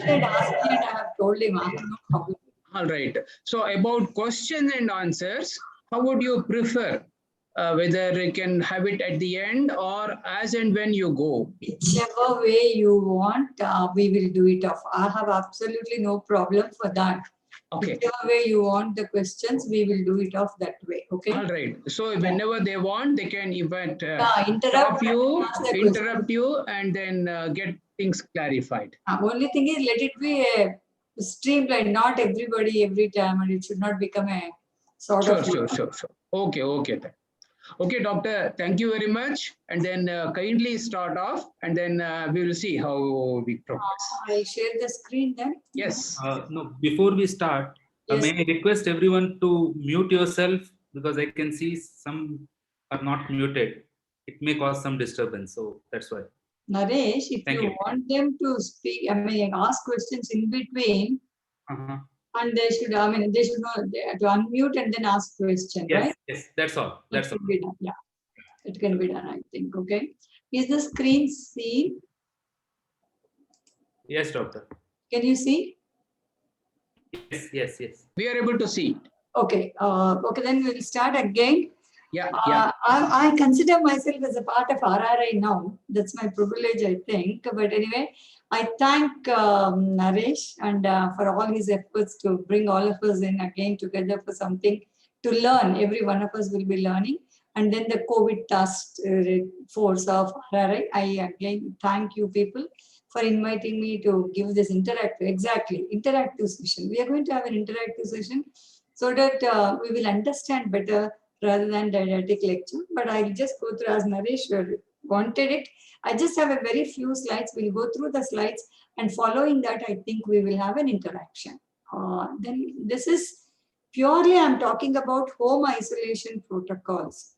had asked me and I have told him I have no problem. All right. So about questions and answers, how would you prefer? Whether you can have it at the end or as and when you go? Whichever way you want, we will do it off. I have absolutely no problem for that. Okay. Whichever way you want the questions, we will do it off that way. Okay. All right. So whenever they want, they can even Interrupt stop you, ask the interrupt question. you, and then get things clarified. Only thing is, let it be a streamlined, not everybody every time, and it should not become a sort of. Sure. Okay. Then. Okay, doctor. Thank you very much. And then kindly start off, and then we will see how we progress. I'll share the screen then. Yes. No, before we start, Yes. may I request everyone to mute yourself, because I can see some are not muted. It may cause some disturbance, so that's why. Naresh, if Thank you you. want them to speak, ask questions in between, and they should know to unmute and then ask question, right? Yes, that's all. That's all. It can be done. Yeah, it can be done, I think. Okay. Is the screen seen? Yes, doctor. Can you see? Yes. We are able to see. Okay. Okay, then we'll start again. Yeah. I consider myself as a part of RRI now. That's my privilege, I think. But anyway, I thank Naresh and for all his efforts to bring all of us in again together for something to learn. Every one of us will be learning. And then the COVID task force of RRI. I again thank you people for inviting me to give this interactive session. We are going to have an interactive session so that we will understand better rather than didactic lecture. But I'll just go through as Naresh wanted it. I just have a very few slides. We'll go through the slides, and following that, I think we will have an interaction. Then this is purely, I'm talking about home isolation protocols.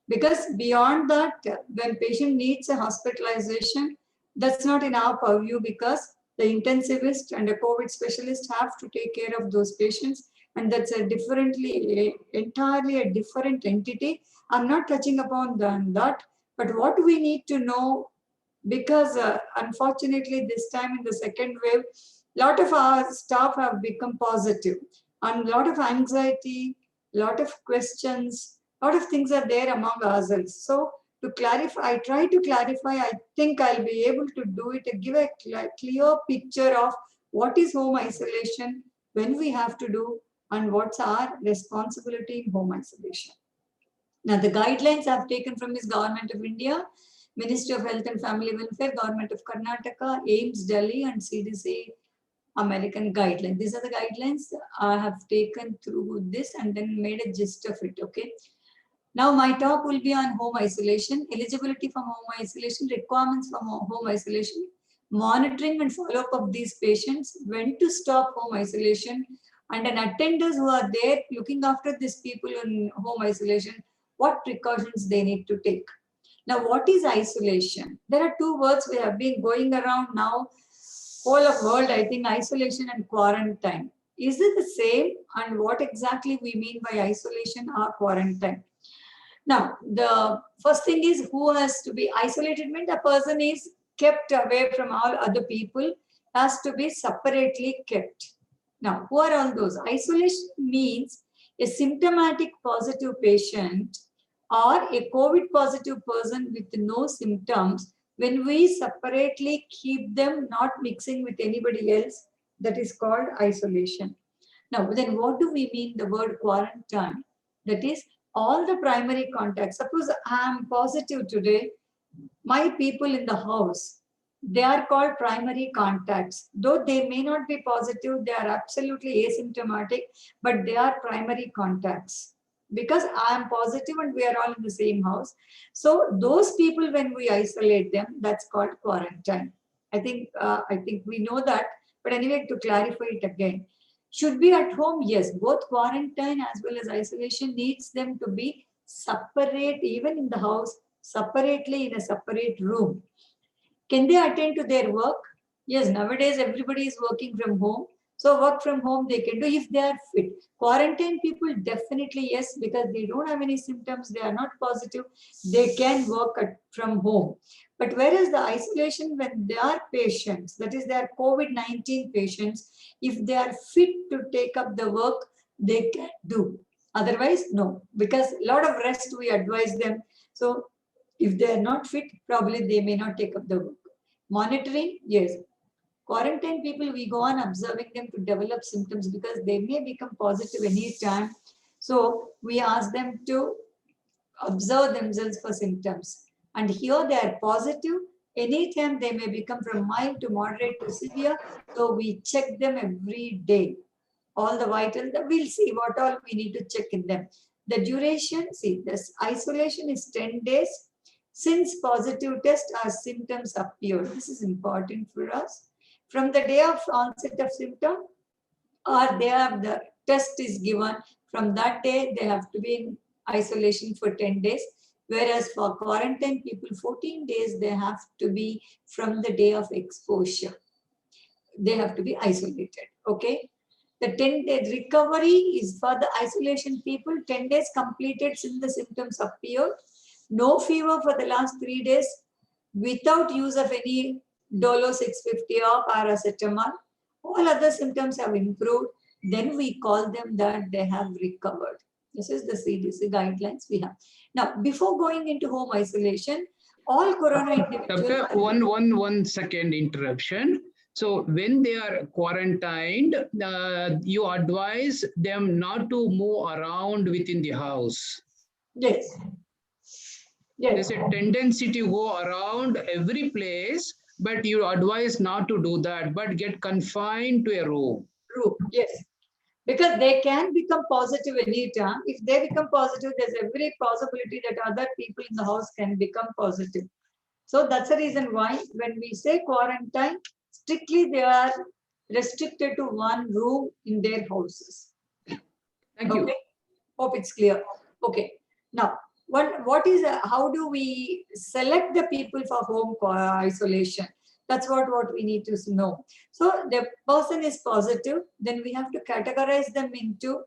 Because beyond that, when patient needs a hospitalization, that's not in our purview, because the intensivist and the COVID specialist have to take care of those patients. And that's entirely a different entity. I'm not touching upon that, but what we need to know, because unfortunately this time in the second wave, a lot of our staff have become positive, and a lot of anxiety, a lot of questions, a lot of things are there among ourselves. So to clarify, I try to clarify, I think I'll be able to do it and give a clear picture of what is home isolation, when we have to do, and what's our responsibility in home isolation. Now, the guidelines I've taken from is Government of India, Ministry of Health and Family Welfare, Government of Karnataka, AIMS Delhi, and CDC American guidelines. These are the guidelines I have taken through this and then made a gist of it, okay? Now, my talk will be on home isolation, eligibility for home isolation, requirements for home isolation, monitoring and follow-up of these patients, when to stop home isolation, and an attenders who are there looking after these people in home isolation, what precautions they need to take. Now, what is isolation? There are two words we have been going around now, whole of world, I think, isolation and quarantine. Is it the same? And what exactly we mean by isolation or quarantine? Now, the first thing is, who has to be isolated means a person is kept away from all other people, has to be separately kept. Now, who are all those? Isolation means a symptomatic positive patient or a COVID positive person with no symptoms, when we separately keep them, not mixing with anybody else, that is called isolation. Now, then what do we mean the word quarantine? That is all the primary contacts. Suppose I am positive today, my people in the house, they are called primary contacts. Though they may not be positive, they are absolutely asymptomatic, but they are primary contacts. Because I am positive and we are all in the same house. So those people, when we isolate them, that's called quarantine. I think we know that, but anyway, to clarify it again. Should be at home, yes. Both quarantine as well as isolation needs them to be separate, even in the house, separately in a separate room. Can they attend to their work? Yes, nowadays everybody is working from home. So work from home they can do if they are fit. Quarantine people, definitely yes, because they don't have any symptoms, they are not positive, they can work from home. But whereas the isolation, when they are patients, that is, they are COVID-19 patients, if they are fit to take up the work, they can do. Otherwise, no, because a lot of rest we advise them. So if they are not fit, probably they may not take up the work. Monitoring, yes. Quarantine people, we go on observing them to develop symptoms because they may become positive anytime. So we ask them to observe themselves for symptoms. And here they are positive. Anytime they may become from mild to moderate to severe. So we check them every day. All the vitals, we'll see what all we need to check in them. The duration, see, this isolation is 10 days. Since positive test, our symptoms appear. This is important for us. From the day of onset of symptom, or they have the test is given, from that day they have to be in isolation for 10 days. Whereas for quarantine people, 14 days they have to be from the day of exposure. They have to be isolated, okay? The 10-day recovery is for the isolation people, 10 days completed since the symptoms appeared. No fever for the last 3 days without use of any Dolo 650 or paracetamol. All other symptoms have improved. Then we call them that they have recovered. This is the CDC guidelines we have. Now, before going into home isolation, all corona individuals. Doctor, one second interruption. So when they are quarantined, you advise them not to move around within the house. Yes. Yes. There's a tendency to go around every place, but you advise not to do that, but get confined to a room. True. Yes. Because they can become positive anytime. If they become positive, there's every possibility that other people in the house can become positive. So that's the reason why when we say quarantine, strictly they are restricted to one room in their houses. Thank you. Okay. Hope it's clear. Okay. Now, how do we select the people for home isolation? That's what we need to know. So the person is positive, then we have to categorize them into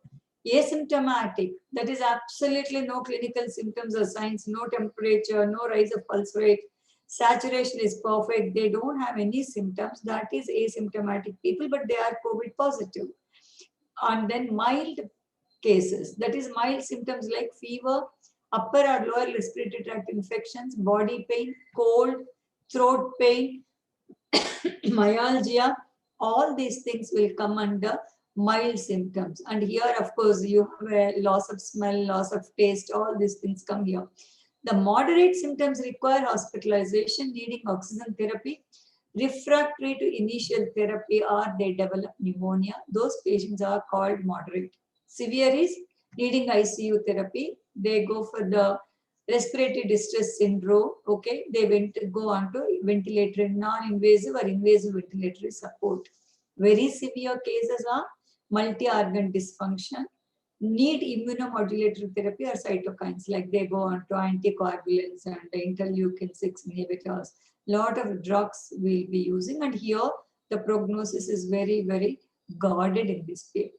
asymptomatic. That is absolutely no clinical symptoms or signs, no temperature, no rise of pulse rate. Saturation is perfect. They don't have any symptoms. That is asymptomatic people, but they are COVID positive. And then mild cases, that is mild symptoms like fever, upper or lower respiratory tract infections, body pain, cold, throat pain, myalgia, all these things will come under mild symptoms. And here, of course, you have a loss of smell, loss of taste, all these things come here. The moderate symptoms require hospitalization, needing oxygen therapy, refractory to initial therapy, or they develop pneumonia. Those patients are called moderate. Severe is needing ICU therapy. They go for the respiratory distress syndrome. Okay, they go on to ventilator, non-invasive or invasive ventilatory support. Very severe cases are multi-organ dysfunction, need immunomodulatory therapy or cytokines, like they go on to anticoagulants and interleukin-6 inhibitors. Lot of drugs we'll be using, and here the prognosis is very, very guarded in this period.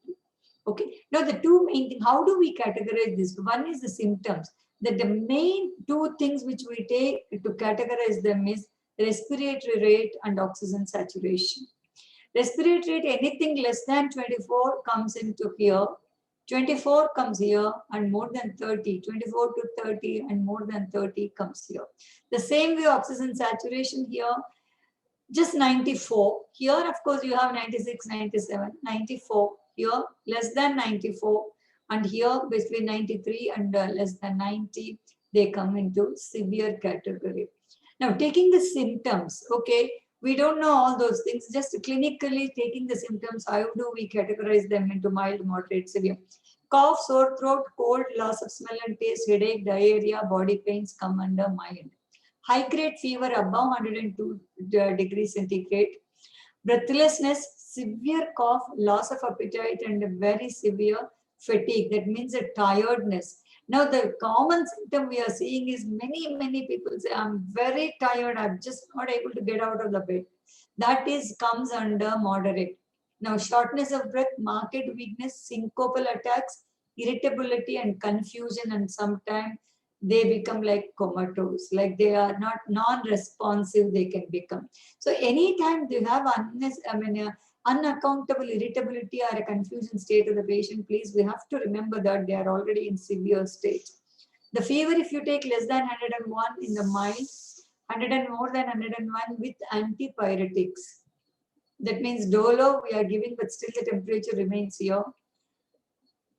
Okay, now the two main things, how do we categorize this? One is the symptoms. That the main two things which we take to categorize them is respiratory rate and oxygen saturation. Respiratory rate, anything less than 24 comes into here. 24 comes here and more than 30, 24 to 30 and more than 30 comes here. The same way oxygen saturation here, just 94. Here, of course, you have 96, 97, 94. Here, less than 94. And here, between 93 and less than 90, they come into severe category. Now, taking the symptoms, okay, we don't know all those things. Just clinically taking the symptoms, how do we categorize them into mild, moderate, severe? Cough, sore throat, cold, loss of smell and taste, headache, diarrhea, body pains come under mild. High-grade fever above 102 degrees centigrade. Breathlessness, severe cough, loss of appetite, and very severe fatigue. That means a tiredness. Now, the common symptom we are seeing is many people say, I'm very tired, I'm just not able to get out of the bed. That comes under moderate. Now, shortness of breath, marked weakness, syncopal attacks, irritability and confusion, and sometimes they become like comatose, like they are not non-responsive, they can become. So anytime they have unaccountable irritability or a confusion state of the patient, please, we have to remember that they are already in severe state. The fever, if you take less than 101 in the mild, 100 and more than 101 with antipyretics. That means Dolo we are giving, but still the temperature remains here.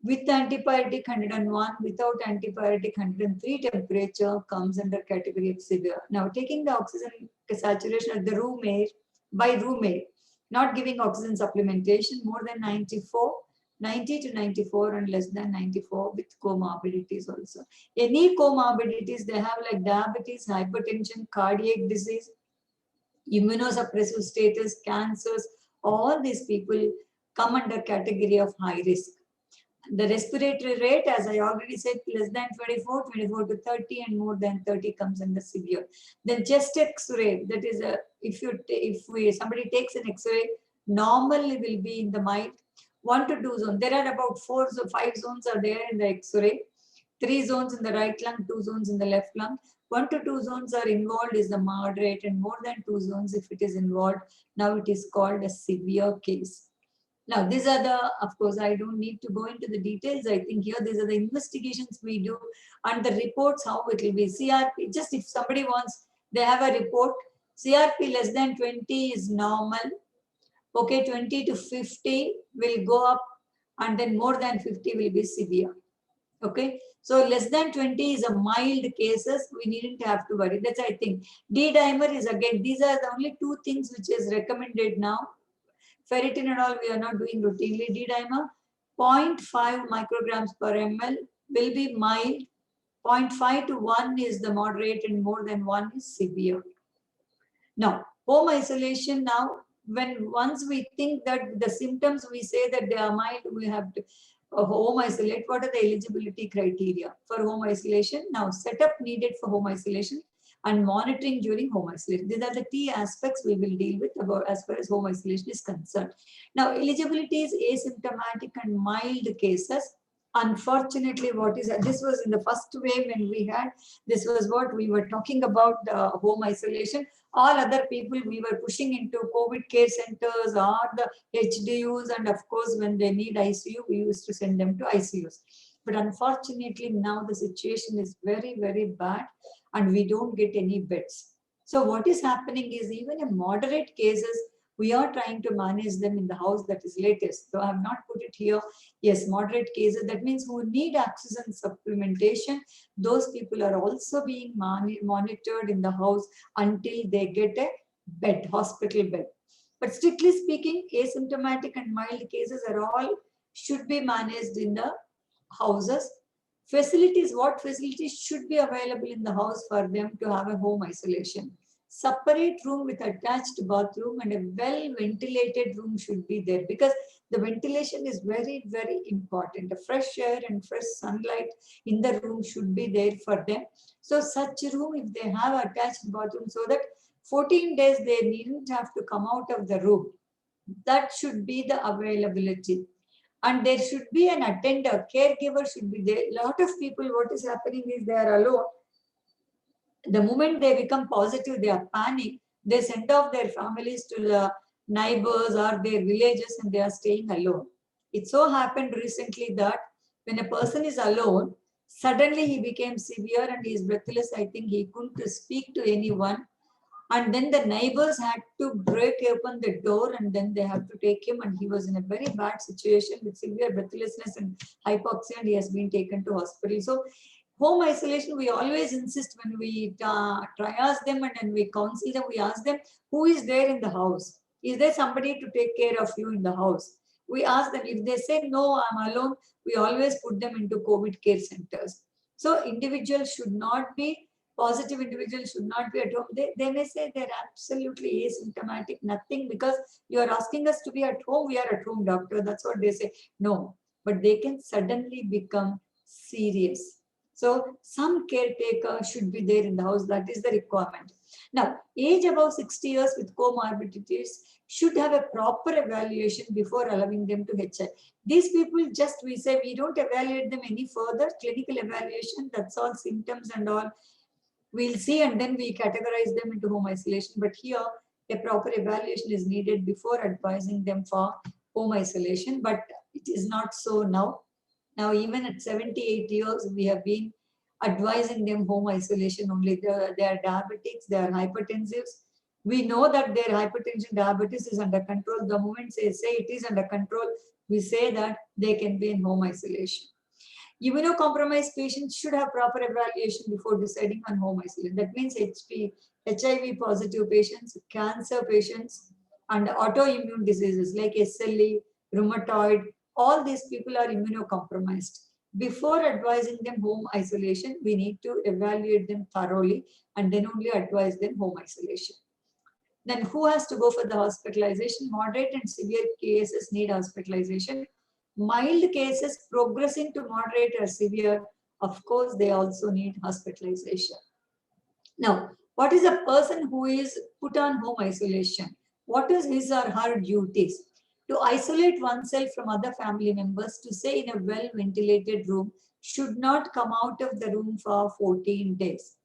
With antipyretic 101, without antipyretic 103, temperature comes under category of severe. Now taking the oxygen saturation at the room air, by room air, not giving oxygen supplementation, more than 94, 90 to 94 and less than 94 with comorbidities also. Any comorbidities they have like diabetes, hypertension, cardiac disease, immunosuppressive status, cancers, all these people come under category of high risk. The respiratory rate, as I already said, less than 24, 24 to 30 and more than 30 comes under severe. Then chest X-ray, that is somebody takes an X-ray, normally will be in the mild, 1 to 2 zones. There are about 4 or 5 zones are there in the X-ray, 3 zones in the right lung, 2 zones in the left lung. 1 to 2 zones are involved is the moderate, and more than 2 zones if it is involved, now it is called a severe case. Now, these are the, of course, I don't need to go into the details. I think here, these are the investigations we do and the reports, how it will be. CRP, just if somebody wants, they have a report, CRP less than 20 is normal. Okay, 20 to 50 will go up and then more than 50 will be severe. Okay, so less than 20 is a mild cases, we needn't have to worry. That's, I think. D-dimer is again, these are the only 2 things which is recommended now. Ferritin and all we are not doing routinely. D-dimer, 0.5 micrograms per ml will be mild. 0.5 to 1 is the moderate and more than 1 is severe. Now, home isolation now, when once we think that the symptoms we say that they are mild, we have to home isolate. What are the eligibility criteria for home isolation? Now, setup needed for home isolation and monitoring during home isolation. These are the key aspects we will deal with about as far as home isolation is concerned. Now, eligibility is asymptomatic and mild cases. Unfortunately, this was in the first wave when we had, this was what we were talking about, home isolation. All other people we were pushing into COVID care centers or the HDUs, and of course, when they need ICU, we used to send them to ICUs. But unfortunately, now the situation is very, very bad and we don't get any beds. So what is happening is even in moderate cases, we are trying to manage them in the house. That is latest. So I have not put it here. Yes, moderate cases. That means who need oxygen supplementation. Those people are also being monitored in the house until they get a bed, hospital bed. But strictly speaking, asymptomatic and mild cases are all should be managed in the houses. Facilities, what facilities should be available in the house for them to have a home isolation? Separate room with attached bathroom and a well ventilated room should be there, because the ventilation is very, very important. The fresh air and fresh sunlight in the room should be there for them. So such a room, if they have attached bathroom, so that 14 days they needn't have to come out of the room. That should be the availability. And there should be an attender, caregiver should be there. A lot of people, what is happening is they are alone. The moment they become positive, they are panic. They send off their families to the neighbors or their villages and they are staying alone. It so happened recently that when a person is alone, suddenly he became severe and he is breathless. I think he couldn't speak to anyone. And then the neighbors had to break open the door and then they have to take him. And he was in a very bad situation with severe breathlessness and hypoxia, and he has been taken to hospital. So home isolation, we always insist when we triage them and when we counsel them, we ask them, who is there in the house? Is there somebody to take care of you in the house? We ask them. If they say, no, I'm alone, we always put them into COVID care centers. So individuals should not be, positive individuals should not be at home. They may say they're absolutely asymptomatic, nothing, because you are asking us to be at home. We are at home, doctor. That's what they say. No, but they can suddenly become serious. So some caretaker should be there in the house. That is the requirement. Now, age above 60 years with comorbidities should have a proper evaluation before allowing them to HI. These people just, we say, we don't evaluate them any further, clinical evaluation, that's all, symptoms and all. We'll see, and then we categorize them into home isolation. But here, a proper evaluation is needed before advising them for home isolation. But it is not so now. Now, even at 78 years, we have been advising them home isolation only. They are diabetics, they are hypertensives. We know that their hypertension, diabetes is under control. The moment they say it is under control, we say that they can be in home isolation. Immunocompromised patients should have proper evaluation before deciding on home isolation. That means HIV positive patients, cancer patients, and autoimmune diseases like SLE, rheumatoid, all these people are immunocompromised. Before advising them home isolation, we need to evaluate them thoroughly and then only advise them home isolation. Then who has to go for the hospitalization? Moderate and severe cases need hospitalization. Mild cases progressing to moderate or severe, of course, they also need hospitalization. Now, what is a person who is put on home isolation? What is his or her duties? To isolate oneself from other family members, to stay in a well-ventilated room, should not come out of the room for 14 days.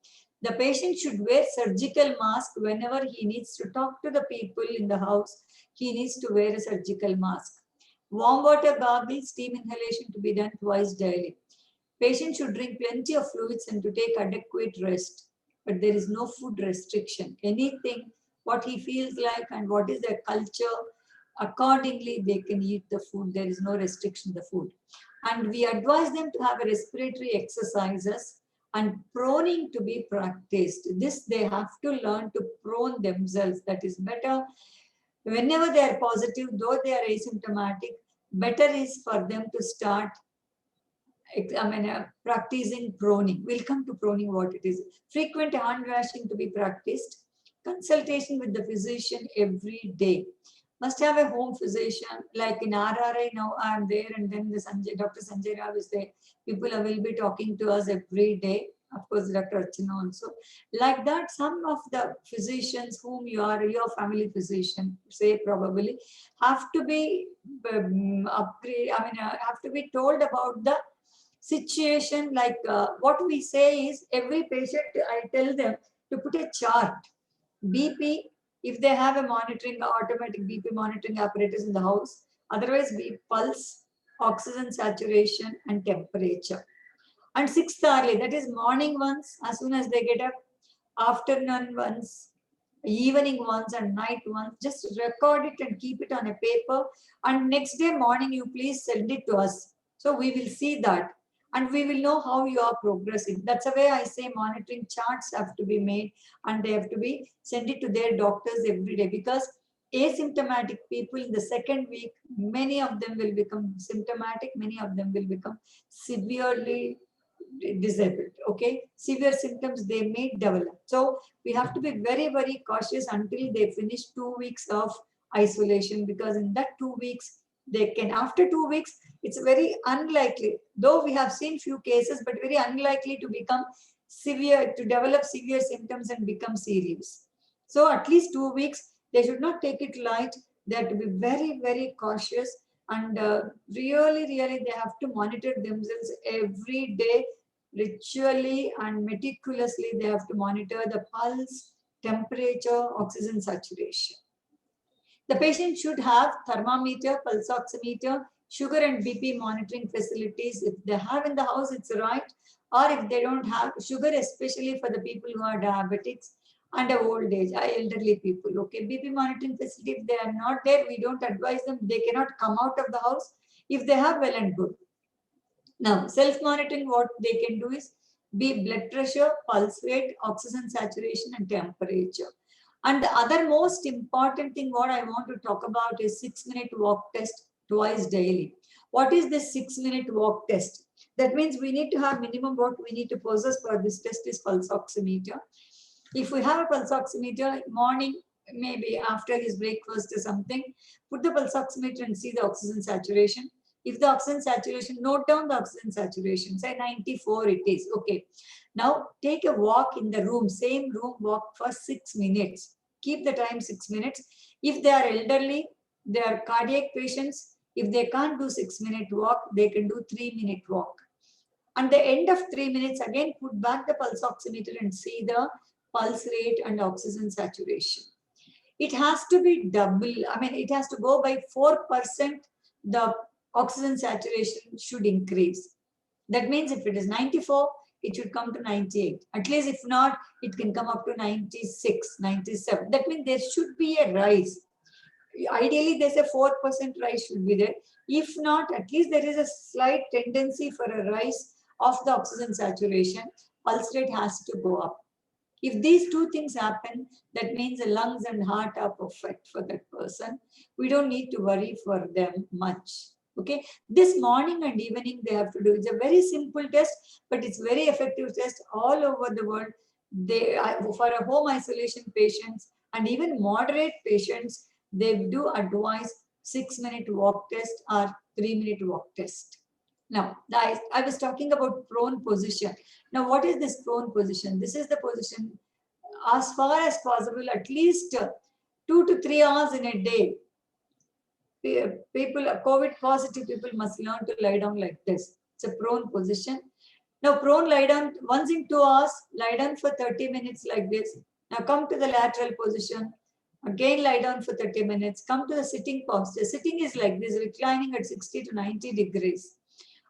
The patient should wear surgical mask whenever he needs to talk to the people in the house. He needs to wear a surgical mask. Warm water gargles, steam inhalation to be done twice daily. Patient should drink plenty of fluids and to take adequate rest. But there is no food restriction. Anything, what he feels like and what is their culture, accordingly they can eat the food. There is no restriction to the food. And we advise them to have a respiratory exercises and proning to be practiced. This they have to learn to prone themselves. That is better. Whenever they are positive, though they are asymptomatic, better is for them to start practicing proning. We'll come to proning what it is. Frequent hand washing to be practiced. Consultation with the physician every day. Must have a home physician, like in RRI now I am there, and then Dr. Sanjay Rao is there. People will be talking to us every day. Of course, Dr. Archana also. Like that, some of the physicians whom you are, your family physician, say probably, have to be have to be told about the situation. Like what we say is, every patient, I tell them to put a chart. BP, if they have a monitoring, automatic BP monitoring apparatus in the house, otherwise be pulse, oxygen saturation, and temperature. And 6th hourly, that is morning once, as soon as they get up, afternoon once, evening once, and night once. Just record it and keep it on a paper. And next day morning, you please send it to us. So we will see that. And we will know how you are progressing. That's the way I say monitoring charts have to be made, and they have to be sent it to their doctors every day, because asymptomatic people in the second week, many of them will become symptomatic, many of them will become severely disabled. Okay, severe symptoms they may develop. So we have to be very, very cautious until they finish 2 weeks of isolation, because in that 2 weeks, they can, after 2 weeks, it's very unlikely, though we have seen few cases, but very unlikely to become severe, to develop severe symptoms and become serious. So at least 2 weeks, they should not take it light. They have to be very, very cautious, and really, really, they have to monitor themselves every day, ritually and meticulously. They have to monitor the pulse, temperature, oxygen saturation. The patient should have thermometer, pulse oximeter, sugar and BP monitoring facilities. If they have in the house, it's right. Or if they don't have sugar, especially for the people who are diabetics and old age, elderly people. Okay, BP monitoring facility, if they are not there, we don't advise them. They cannot come out of the house. If they have, well and good. Now, self-monitoring, what they can do is be blood pressure, pulse rate, oxygen saturation, and temperature. And the other most important thing what I want to talk about is 6-minute walk test twice daily. What is this 6-minute walk test? That means we need to have minimum what we need to possess for this test is pulse oximeter. If we have a pulse oximeter, morning, maybe after his breakfast or something, put the pulse oximeter and see the oxygen saturation. If the oxygen saturation, note down the oxygen saturation, say 94 it is, okay. Now take a walk in the room, same room, walk for 6 minutes. Keep the time 6 minutes. If they are elderly, they are cardiac patients, if they can't do 6-minute walk, they can do 3-minute walk. And the end of 3 minutes, again, put back the pulse oximeter and see the pulse rate and oxygen saturation. It has to be double, I mean, it has to go by 4%, the oxygen saturation should increase. That means if it is 94, it should come to 98. At least if not, it can come up to 96, 97. That means there should be a rise. Ideally, there's a 4% rise should be there. If not, at least there is a slight tendency for a rise of the oxygen saturation. Pulse rate has to go up. If these two things happen, that means the lungs and heart are perfect for that person. We don't need to worry for them much. Okay, this morning and evening they have to do. It's a very simple test, but it's very effective test all over the world. They for a home isolation patients and even moderate patients, they do advise 6-minute walk test or 3-minute walk test. Now, I was talking about prone position. Now, what is this prone position? This is the position as far as possible, at least 2 to 3 hours in a day. People, COVID positive people must learn to lie down like this. It's a prone position. Now, prone lie down once in 2 hours, lie down for 30 minutes like this. Now, come to the lateral position. Again, lie down for 30 minutes. Come to the sitting posture. Sitting is like this, reclining at 60 to 90 degrees.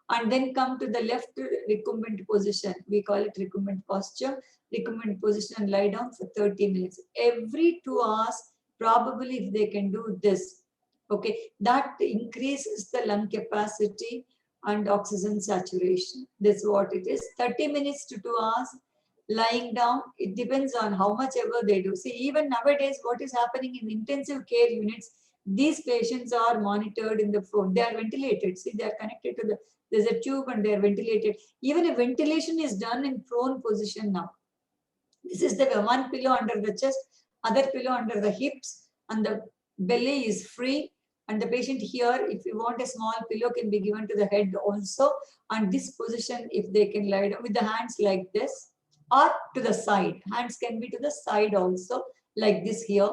And then come to the left recumbent position. We call it recumbent posture. Recumbent position and lie down for 30 minutes. Every 2 hours, probably if they can do this, okay, that increases the lung capacity and oxygen saturation. That's what it is. 30 minutes to 2 hours, lying down. It depends on how much ever they do. See, even nowadays, what is happening in intensive care units, these patients are monitored in the phone. They are ventilated. See, they are connected to the, there's a tube and they are ventilated. Even a ventilation is done in prone position now. This is the one pillow under the chest, other pillow under the hips, and the belly is free. And the patient here, if you want a small pillow, can be given to the head also. And this position, if they can lie down with the hands like this, or to the side. Hands can be to the side also, like this here,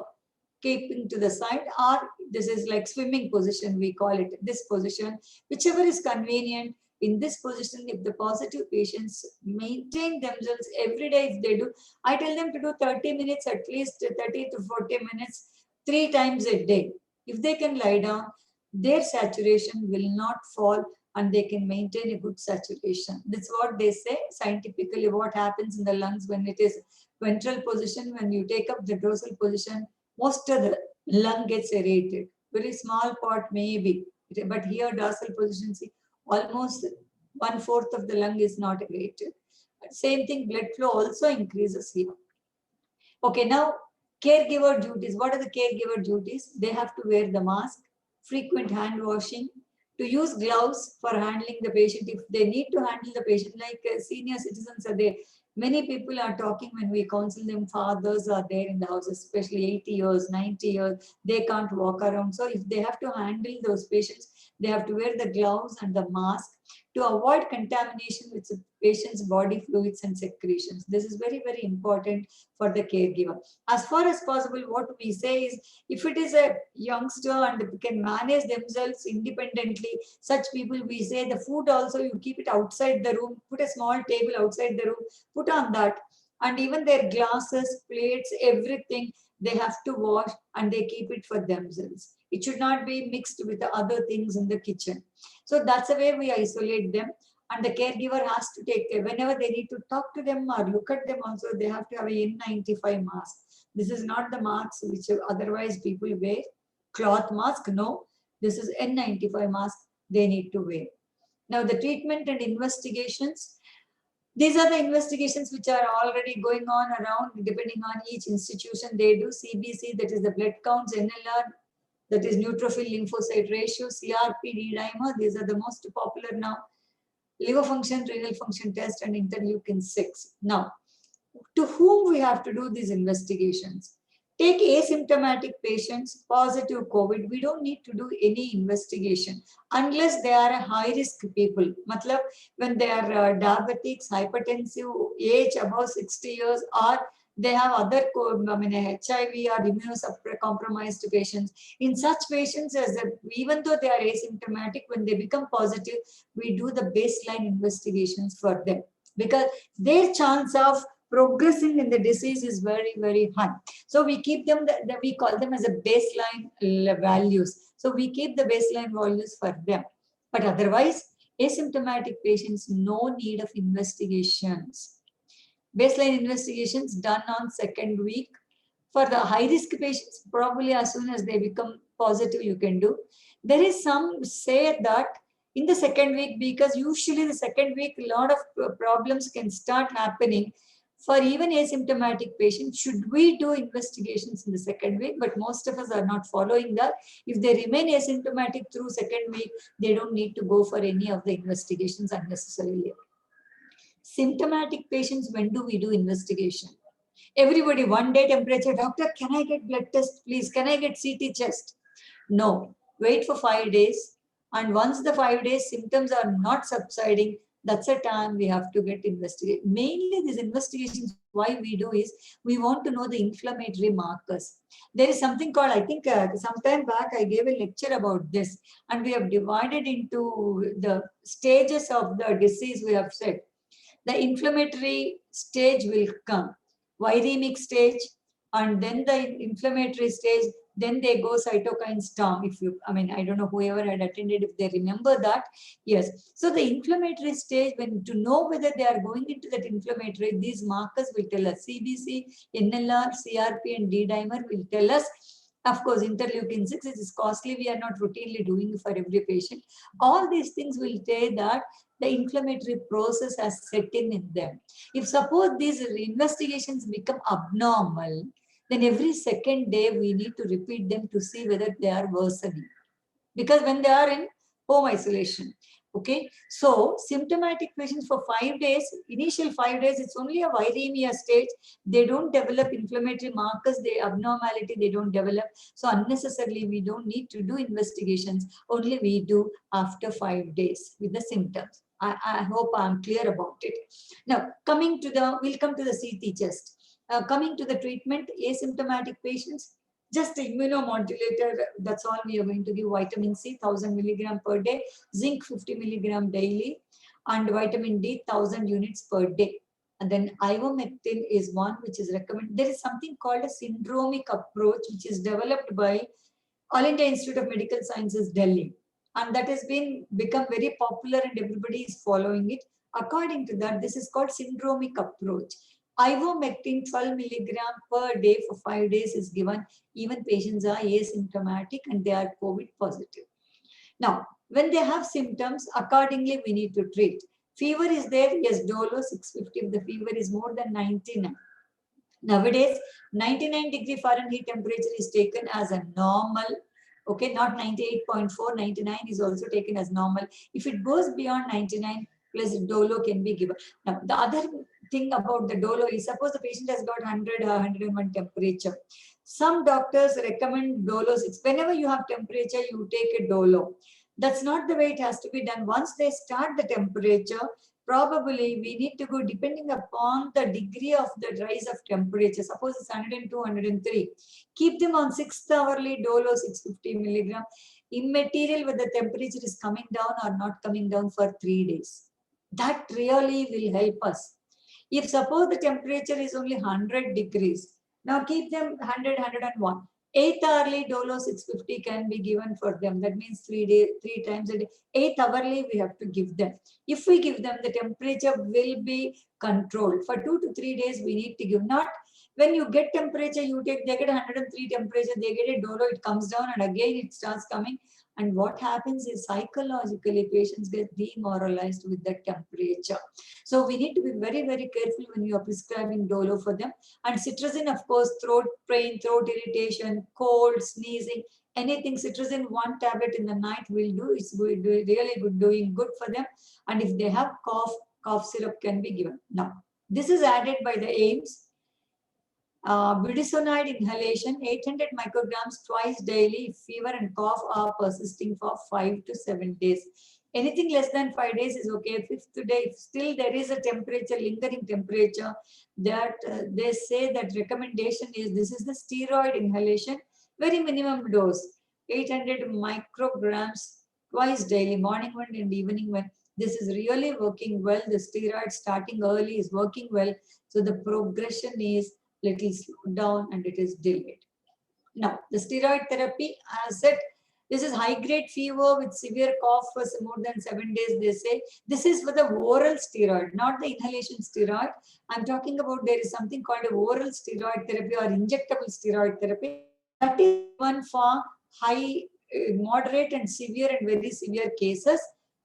keeping to the side, or this is like swimming position, we call it, this position, whichever is convenient. In this position, if the positive patients maintain themselves every day, if they do, I tell them to do 30 minutes, at least 30 to 40 minutes, 3 times a day. If they can lie down, their saturation will not fall and they can maintain a good saturation. That's what they say scientifically, what happens in the lungs when it is ventral position. When you take up the dorsal position, most of the lung gets aerated. Very small part maybe, but here dorsal position, see, almost 1/4 of the lung is not aerated. Same thing, blood flow also increases here. Okay, now caregiver duties. What are the caregiver duties? They have to wear the mask, frequent hand washing, to use gloves for handling the patient. If they need to handle the patient, like senior citizens are there. Many people are talking when we counsel them, fathers are there in the house, especially 80 years, 90 years, they can't walk around. So if they have to handle those patients, they have to wear the gloves and the mask to avoid contamination with the patient's body fluids and secretions. This is very, very important for the caregiver. As far as possible, what we say is, if it is a youngster and can manage themselves independently, such people, we say the food also, you keep it outside the room, put a small table outside the room, put on that, and even their glasses, plates, everything, they have to wash and they keep it for themselves. It should not be mixed with the other things in the kitchen. So that's the way we isolate them. And the caregiver has to take care. Whenever they need to talk to them or look at them also, they have to have a N95 mask. This is not the masks which otherwise people wear. Cloth mask, no. This is N95 mask they need to wear. Now the treatment and investigations. These are the investigations which are already going on around, depending on each institution. They do CBC, that is the blood counts, NLR, that is neutrophil lymphocyte ratio, CRP, D-dimer. These are the most popular now. Liver function, renal function test, and interleukin 6. Now, to whom we have to do these investigations? Take asymptomatic patients, positive COVID, we don't need to do any investigation unless they are a high risk people. Matlab, when they are diabetics, hypertensive, age above 60 years, or they have other HIV or immunocompromised patients. In such patients, even though they are asymptomatic, when they become positive, we do the baseline investigations for them because their chance of progressing in the disease is very, very high. So we keep them, we call them as a baseline values. So we keep the baseline values for them. But otherwise, asymptomatic patients, no need of investigations. Baseline investigations done on second week. For the high risk patients, probably as soon as they become positive, you can do. There is some say that in the second week, because usually the second week, a lot of problems can start happening. For even asymptomatic patients, should we do investigations in the second week? But most of us are not following that. If they remain asymptomatic through second week, they don't need to go for any of the investigations unnecessarily. Symptomatic patients, when do we do investigation? Everybody, one day temperature, doctor, can I get blood test, please? Can I get CT chest? No, wait for 5 days. And once the 5 days symptoms are not subsiding, that's a time we have to get investigated. Mainly these investigations, why we do is, we want to know the inflammatory markers. There is something called, I think some time back, I gave a lecture about this, and we have divided into the stages of the disease. We have said the inflammatory stage will come, viremic stage, and then the inflammatory stage, then they go cytokine storm. If you, I don't know whoever had attended, if they remember that. Yes. So the inflammatory stage, when to know whether they are going into that inflammatory, these markers will tell us. CBC, NLR, CRP, and D-dimer will tell us. Of course, interleukin 6 is costly. We are not routinely doing for every patient. All these things will say that the inflammatory process has set in them. If suppose these investigations become abnormal, then every second day we need to repeat them to see whether they are worsening. Because when they are in home isolation, okay. So symptomatic patients for 5 days, initial 5 days, it's only a viremia stage. They don't develop inflammatory markers, the abnormality they don't develop. So unnecessarily we don't need to do investigations. Only we do after 5 days with the symptoms. I hope I'm clear about it. Now, we'll come to the CT chest. Coming to the treatment, asymptomatic patients, just immunomodulator, that's all we are going to give. Vitamin C, 1000 milligram per day, zinc 50 milligram daily, and vitamin D, 1000 units per day. And then ivermectin is one which is recommended. There is something called a syndromic approach, which is developed by All India Institute of Medical Sciences, Delhi. And that has become very popular and everybody is following it. According to that, this is called syndromic approach. Ivermectin 12 milligram per day for 5 days is given. Even patients are asymptomatic and they are COVID positive. Now, when they have symptoms, accordingly we need to treat. Fever is there, yes, Dolo 650 if the fever is more than 99. Nowadays, 99 degree Fahrenheit temperature is taken as a normal. Okay, not 98.4, 99 is also taken as normal. If it goes beyond 99, plus Dolo can be given. Now, the other thing about the Dolo is, suppose the patient has got 100 or 101 temperature. Some doctors recommend Dolo 6. Whenever you have temperature, you take a Dolo. That's not the way it has to be done. Once they start the temperature, probably we need to go depending upon the degree of the rise of temperature. Suppose it's 102, 103. Keep them on 6th hourly Dolo 650 milligram. Immaterial whether the temperature is coming down or not coming down for 3 days. That really will help us. If suppose the temperature is only 100 degrees, now keep them 100, 101. 8th hourly Dolo 650 can be given for them. That means 3 times a day. 8th hourly we have to give them. If we give them, the temperature will be controlled. For 2 to 3 days we need to give. Not when you get temperature, they get 103 temperature, they get a Dolo, it comes down and again it starts coming. And what happens is psychologically patients get demoralized with that temperature. So we need to be very, very careful when you are prescribing Dolo for them. And cetirizine, of course, throat pain, throat irritation, cold, sneezing, anything, cetirizine 1 tablet in the night will do. It's really good, doing good for them. And if they have cough syrup can be given. Now, this is added by the AIIMS. Budesonide inhalation, 800 micrograms twice daily if fever and cough are persisting for 5 to 7 days. Anything less than 5 days is okay. Fifth day, if still there is a temperature, lingering temperature, that they say that recommendation is this is the steroid inhalation, very minimum dose, 800 micrograms twice daily, morning one and evening one. This is really working well. The steroid starting early is working well. So the progression is little slowed down and it is delayed. Now, the steroid therapy, as said, this is high-grade fever with severe cough for more than 7 days, they say. This is for the oral steroid, not the inhalation steroid. I'm talking about there is something called a oral steroid therapy or injectable steroid therapy. That is one for high, moderate and severe and very severe cases.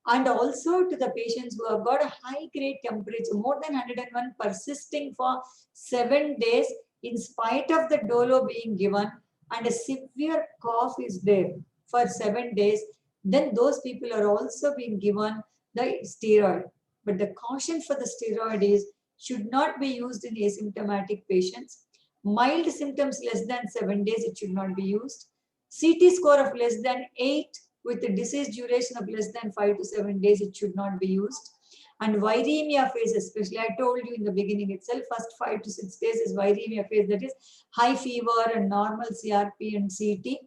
And also to the patients who have got a high-grade temperature, more than 101, persisting for 7 days, in spite of the dolo being given, and a severe cough is there for 7 days, then those people are also being given the steroid. But the caution for the steroid is should not be used in asymptomatic patients. Mild symptoms less than 7 days, it should not be used. CT score of less than 8 with a disease duration of less than 5 to 7 days, it should not be used. And viremia phase, especially, I told you in the beginning itself, first 5 to 6 days is viremia phase, that is high fever and normal CRP and CT.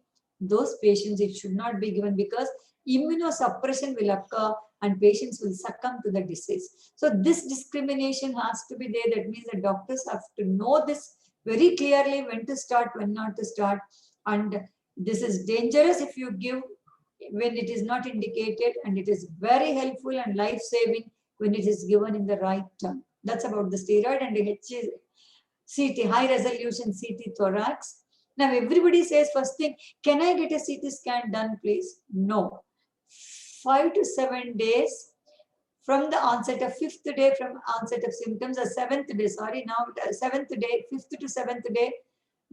Those patients, it should not be given because immunosuppression will occur and patients will succumb to the disease. So this discrimination has to be there. That means the doctors have to know this very clearly, when to start, when not to start. And this is dangerous if you give when it is not indicated, and it is very helpful and life-saving when it is given in the right time. That's about the steroid and the CT, high resolution CT thorax. Now everybody says first thing, can I get a CT scan done, please? No. 5 to 7 days from the onset of 5th day from onset of symptoms, or 7th day, sorry, now 7th day, 5th to 7th day,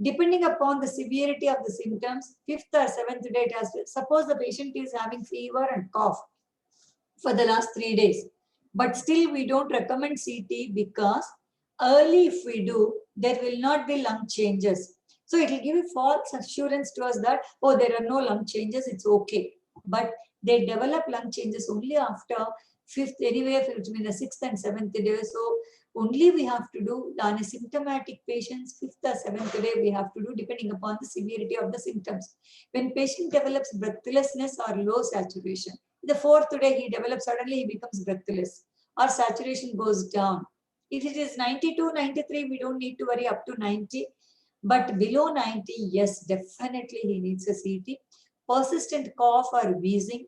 depending upon the severity of the symptoms, 5th or 7th day, it has to, suppose the patient is having fever and cough for the last 3 days, but still we don't recommend CT because early if we do, there will not be lung changes. So it will give a false assurance to us that, oh, there are no lung changes, it's okay. But they develop lung changes only after 5th, anyway, between the 6th and 7th day. So only we have to do on a symptomatic patients, 5th or 7th day, we have to do depending upon the severity of the symptoms. When patient develops breathlessness or low saturation, the 4th day he develops, suddenly he becomes breathless or saturation goes down. If it is 92, 93, we don't need to worry up to 90. But below 90, yes, definitely he needs a CT. Persistent cough or wheezing,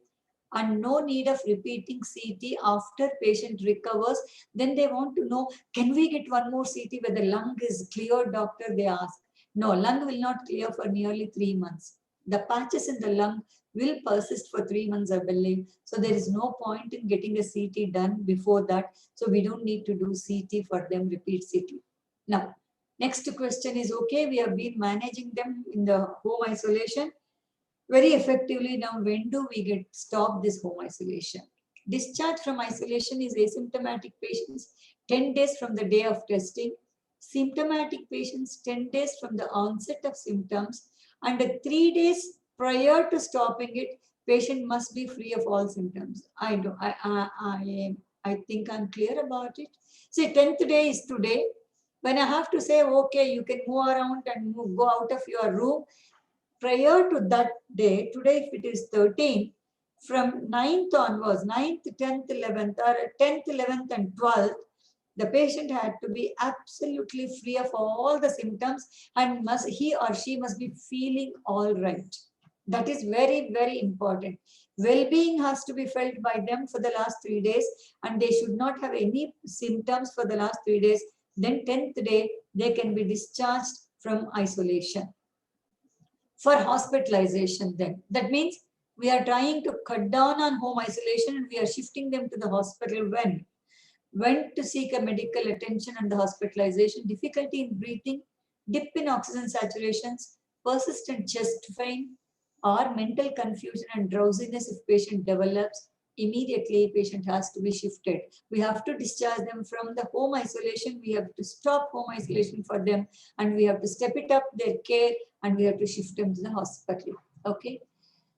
and no need of repeating CT after patient recovers. Then they want to know, can we get one more CT where the lung is clear, doctor? They ask. No, lung will not clear for nearly 3 months. The patches in the lung will persist for 3 months, I believe. So there is no point in getting a CT done before that. So we don't need to do CT for them, repeat CT. Now, next question is, okay, we have been managing them in the home isolation very effectively. Now, when do we get stop this home isolation? Discharge from isolation is asymptomatic patients 10 days from the day of testing, symptomatic patients 10 days from the onset of symptoms, and 3 days prior to stopping it, patient must be free of all symptoms. I think I'm clear about it. See, 10th day is today. When I have to say, okay, you can move around and go out of your room, prior to that day, today if it is 13, from 9th onwards, 9th, 10th, 11th, or 10th, 11th and 12th, the patient had to be absolutely free of all the symptoms and he or she must be feeling all right. That is very, very important. Well-being has to be felt by them for the last 3 days, and they should not have any symptoms for the last 3 days. Then 10th day, they can be discharged from isolation. For hospitalization then, that means we are trying to cut down on home isolation and we are shifting them to the hospital. When to seek a medical attention and the hospitalization, difficulty in breathing, dip in oxygen saturations, persistent chest pain, or mental confusion and drowsiness if patient develops, immediately patient has to be shifted. We have to discharge them from the home isolation. We have to stop home isolation for them, and we have to step it up their care, and we have to shift them to the hospital. Okay.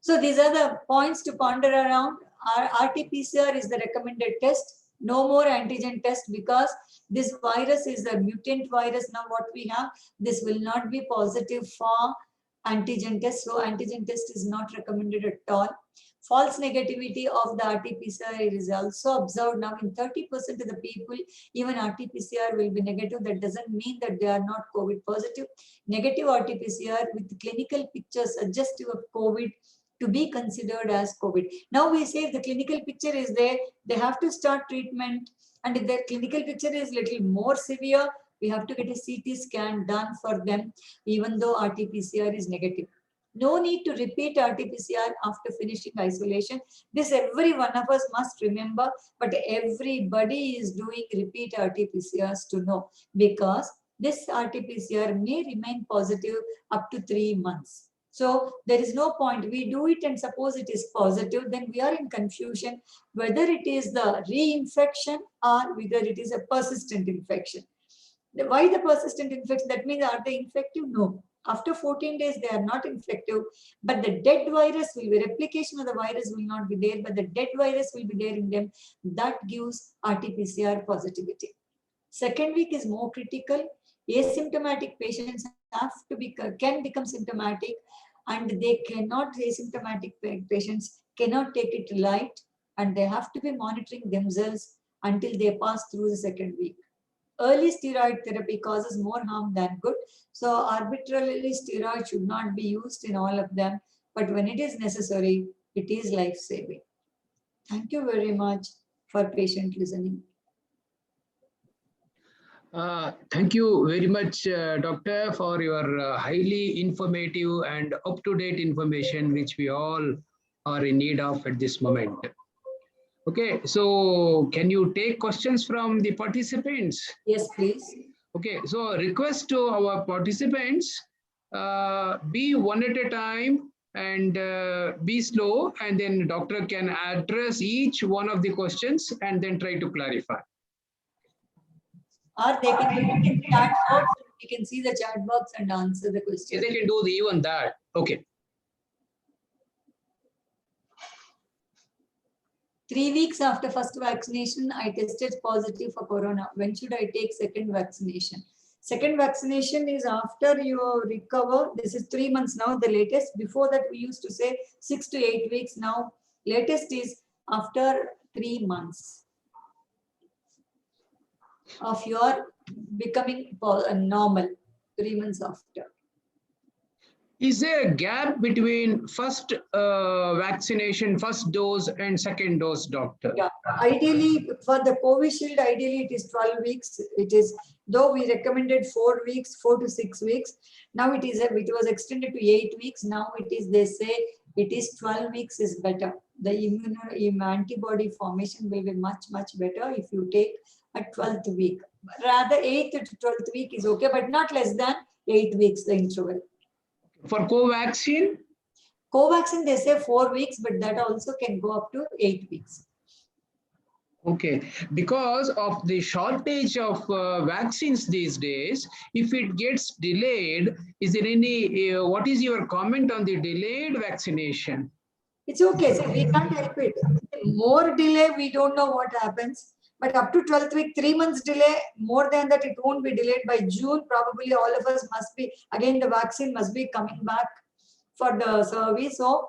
So these are the points to ponder around. Our RT-PCR is the recommended test. No more antigen test, because this virus is a mutant virus. Now what we have, this will not be positive for antigen test. So antigen test is not recommended at all. False negativity of the RT-PCR is also observed now in 30% of the people. Even RT-PCR will be negative. That doesn't mean that they are not COVID positive. Negative RT-PCR with clinical pictures suggestive of COVID to be considered as COVID. Now we say if the clinical picture is there, they have to start treatment. And if the clinical picture is little more severe, we have to get a CT scan done for them, even though RT-PCR is negative. No need to repeat RT-PCR after finishing isolation. This every one of us must remember, but everybody is doing repeat RT-PCRs to know, because this RT-PCR may remain positive up to 3 months. So there is no point. We do it and suppose it is positive, then we are in confusion whether it is the reinfection or whether it is a persistent infection. Why the persistent infection? That means are they infective? No. After 14 days, they are not infective, but the dead virus will be, replication of the virus will not be there, but the dead virus will be there in them. That gives RT-PCR positivity. Second week is more critical. Asymptomatic patients can become symptomatic, and they cannot, asymptomatic patients cannot take it light, and they have to be monitoring themselves until they pass through the second week. Early steroid therapy causes more harm than good. So arbitrarily steroid should not be used in all of them, but when it is necessary, it is life-saving. Thank you very much for patient listening. Thank you very much, Doctor, for your highly informative and up-to-date information, which we all are in need of at this moment. Okay, so can you take questions from the participants? Yes, please. Okay, so request to our participants, be one at a time and be slow, and then doctor can address each one of the questions and then try to clarify. Or they can look in the chat box, you can see the chat box and answer the question. They can do even that. Okay. 3 weeks after first vaccination, I tested positive for corona. When should I take second vaccination? Second vaccination is after you recover. This is 3 months now, the latest. Before that, we used to say 6 to 8 weeks. Now, latest is after 3 months of your becoming normal, 3 months after. Is there a gap between first vaccination, first dose and second dose, doctor? Yeah, ideally for the Covishield, ideally it is 12 weeks. It is, though we recommended 4 weeks, 4 to 6 weeks. Now it was extended to 8 weeks. Now it is, they say it is 12 weeks is better. The antibody formation will be much, much better if you take a 12th week. Rather 8th to 12th week is okay, but not less than 8 weeks, the interval. For Covaxin? Covaxin, they say 4 weeks, but that also can go up to 8 weeks. Okay, because of the shortage of vaccines these days, if it gets delayed, is there any, what is your comment on the delayed vaccination? It's okay, so we can't help it. More delay, we don't know what happens. But up to 12th week, 3 months delay, more than that, it won't be delayed. By June, probably all of us must be, again, the vaccine must be coming back for the service. So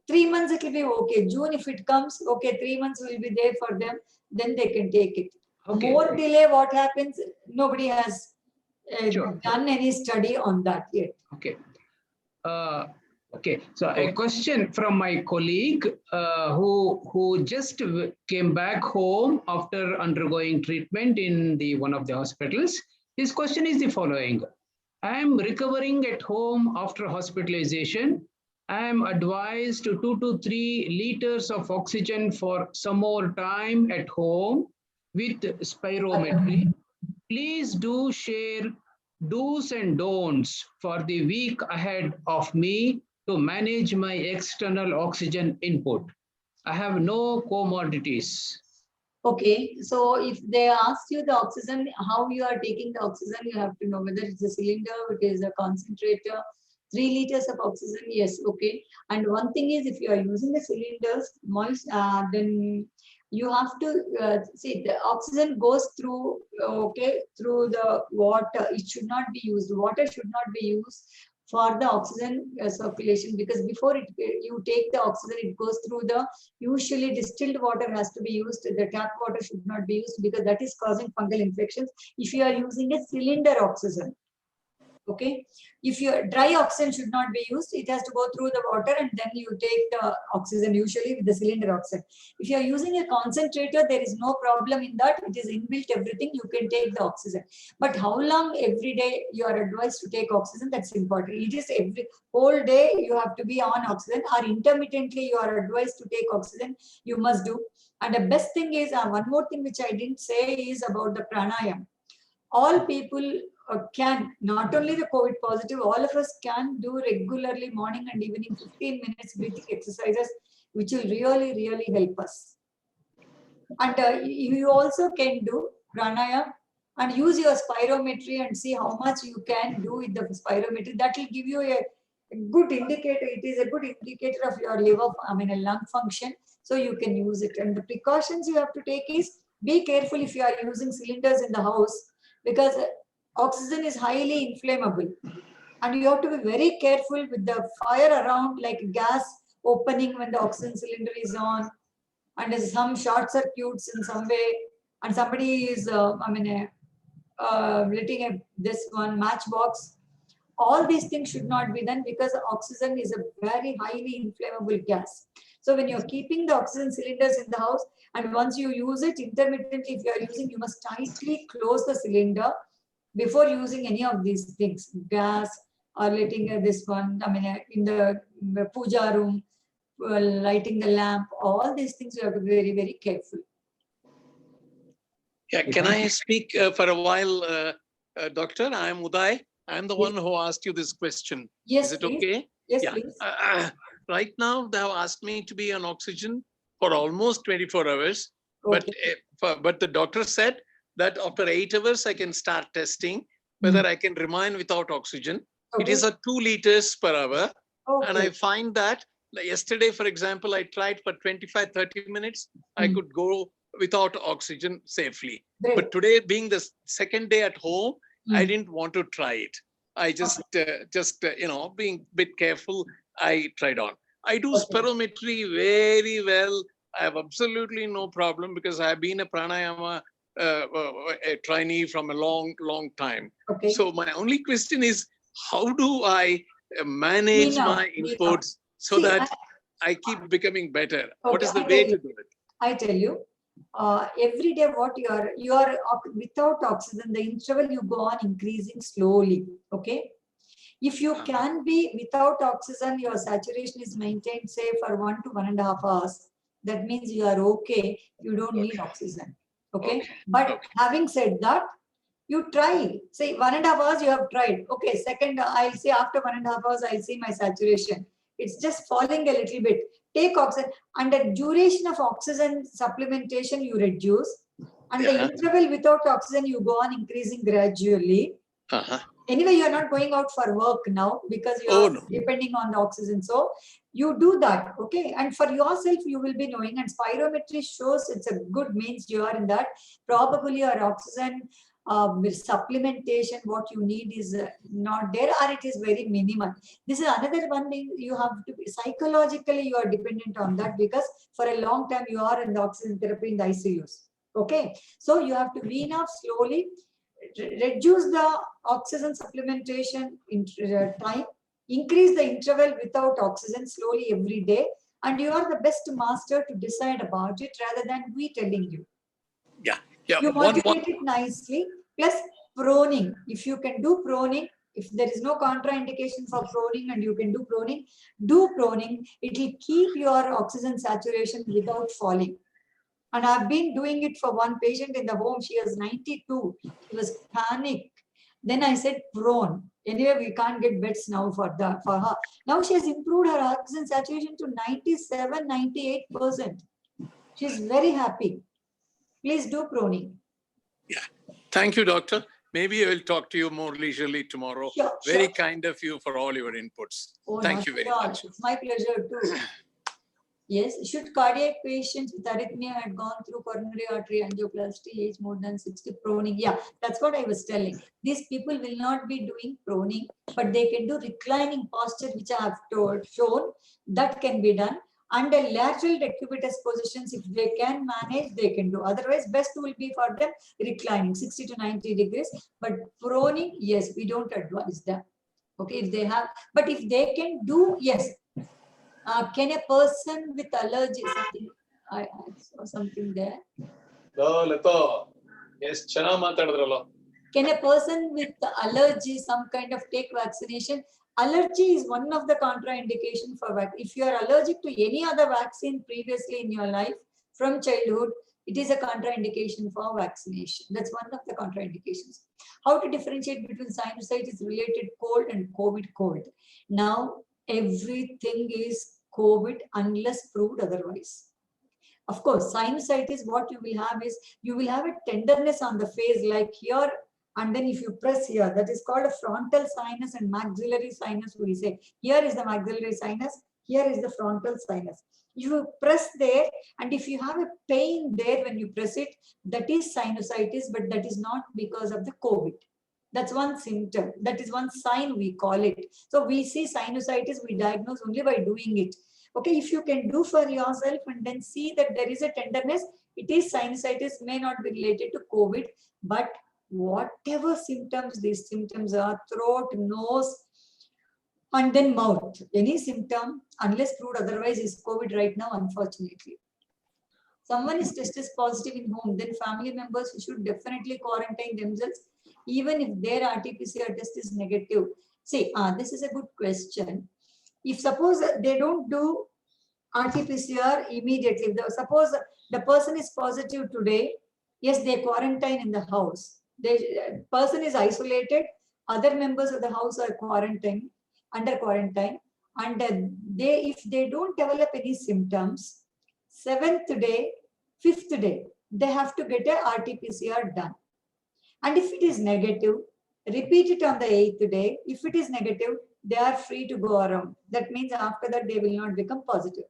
3 months, it will be okay. June, if it comes, okay, 3 months will be there for them, then they can take it. Okay. More delay, what happens? Nobody has done any study on that yet. Okay. Okay, so a question from my colleague who just came back home after undergoing treatment in one of the hospitals. His question is the following. I am recovering at home after hospitalization. I am advised to 2 to 3 liters of oxygen for some more time at home with spirometry. Please do share do's and don'ts for the week ahead of me to manage my external oxygen input. I have no comorbidities. Okay, so if they ask you the oxygen, how you are taking the oxygen, you have to know whether it's a cylinder, it is a concentrator, 3 liters of oxygen, yes, okay. And one thing is, if you are using the cylinders, then you have to see the oxygen goes through, okay, through the water. It should not be used. Water should not be used for the oxygen circulation, because before you take the oxygen, it goes through the, usually distilled water has to be used. The tap water should not be used because that is causing fungal infections if you are using a cylinder oxygen. Okay, if your dry oxygen should not be used, it has to go through the water and then you take the oxygen, usually with the cylinder oxygen. If you are using a concentrator, there is no problem in that. It is inbuilt everything, you can take the oxygen. But how long every day you are advised to take oxygen, that's important. It is every whole day you have to be on oxygen, or intermittently you are advised to take oxygen, you must do. And the best thing is, one more thing which I didn't say is about the pranayam. All people can, not only the COVID positive, all of us can do regularly morning and evening 15 minutes breathing exercises, which will really, really help us. And you also can do pranayam and use your spirometry and see how much you can do with the spirometry. That will give you a good indicator. It is a good indicator of your liver, a lung function. So you can use it. And the precautions you have to take is, be careful if you are using cylinders in the house, because oxygen is highly inflammable. And you have to be very careful with the fire around, like gas opening when the oxygen cylinder is on, and there's some short circuits in some way, and somebody is, letting this one matchbox. All these things should not be done, because oxygen is a very highly inflammable gas. So when you're keeping the oxygen cylinders in the house, and once you use it intermittently, if you are using, you must tightly close the cylinder before using any of these things, gas, or letting this one, in the puja room, lighting the lamp, all these things you have to be very, very careful. Yeah, can I speak for a while, Doctor? I'm Uday. I'm the Yes. one who asked you this question. Yes, Is it please. okay? Yes, Yeah. please. Right now, they have asked me to be on oxygen for almost 24 hours. Okay. But the doctor said that after 8 hours, I can start testing whether I can remain without oxygen. It Okay. is a 2 liters per hour. Okay. And I find that yesterday, for example, I tried for 25, 30 minutes. I could go without oxygen safely. Great. But today, being the second day at home, I Mm. didn't want to try it. I just being a bit careful, I tried on. I do Okay. spirometry very well. I have absolutely no problem because I have been a pranayama a trainee from a long, long time. Okay. So my only question is, how do I manage Clean up, my clean up. inputs so See, that I keep becoming better? What Okay, is the I way tell to you. do it? I tell you, every day what you are without oxygen, the interval you go on increasing slowly. Okay. If you can be without oxygen, your saturation is maintained, say, for 1 to 1.5 hours. That means you are okay. You don't need oxygen. Okay. Okay. But Okay. having said that, you try. Say 1.5 hours you have tried. Okay. Second, I'll say after 1.5 hours, I'll see my saturation. It's just falling a little bit. Take oxygen, and the duration of oxygen supplementation you reduce, and the interval without oxygen you go on increasing gradually. Anyway, you are not going out for work now because you are depending on the oxygen. So you do that, okay? And for yourself, you will be knowing, and spirometry shows it's a good means you are in that. Probably your oxygen supplementation, what you need is not there, or it is very minimal. This is another one thing you have to be, psychologically you are dependent on that, because for a long time you are in the oxygen therapy in the ICUs. Okay, so you have to wean off slowly, reduce the oxygen supplementation in time, increase the interval without oxygen slowly every day, and you are the best master to decide about it rather than we telling you. Yeah. You modulate it nicely, plus proning. If you can do proning, if there is no contraindication for proning and you can do proning, it will keep your oxygen saturation without falling. And I've been doing it for one patient in the home. She was 92. She was panicked Then I said prone. Anyway, we can't get beds now for her. Now she has improved her oxygen saturation to 97, 98%. She's very happy. Please do proning. Thank you, doctor. Maybe I will talk to you more leisurely tomorrow. Sure, Very sure. kind of you for all your inputs. Oh, Thank not you very at all. much. It's my pleasure too. Yes, should cardiac patients with arrhythmia had gone through coronary artery angioplasty age more than 60 proning? Yeah, that's what I was telling. These people will not be doing proning, but they can do reclining posture, which I have shown. That can be done. Under lateral decubitus positions, if they can manage, they can do. Otherwise, best will be for them reclining 60 to 90 degrees. But proning, yes, we don't advise them. Okay, if they have, but if they can do, yes. Can a person with allergy, something, I saw something there. Yes, Chana matadrolo. Can a person with allergy, some kind of take vaccination? Allergy is one of the contraindication for vaccine. If you are allergic to any other vaccine previously in your life from childhood, it is a contraindication for vaccination. That's one of the contraindications. How to differentiate between sinusitis related cold and COVID cold? Now, everything is COVID unless proved otherwise. Of course, sinusitis, what you will have is, you will have a tenderness on the face like here, and then if you press here, that is called a frontal sinus and maxillary sinus, we say. Here is the maxillary sinus, here is the frontal sinus. You press there, and if you have a pain there when you press it, that is sinusitis, but that is not because of the COVID. That's one symptom. That is one sign, we call it. So we see sinusitis, we diagnose only by doing it. Okay, if you can do for yourself and then see that there is a tenderness, it is sinusitis, may not be related to COVID, but whatever symptoms, these symptoms are throat, nose, and then mouth. Any symptom, unless proved otherwise, is COVID right now, unfortunately. Someone is tested positive in home, then family members should definitely quarantine themselves, even if their RT-PCR test is negative. See, this is a good question. If suppose they don't do RT-PCR immediately, suppose the person is positive today, yes, they quarantine in the house. The person is isolated, other members of the house are quarantined, under quarantine, and if they don't develop any symptoms, 7th day, 5th day, they have to get a RT-PCR done. And if it is negative, repeat it on the 8th day. If it is negative, they are free to go around. That means after that, they will not become positive.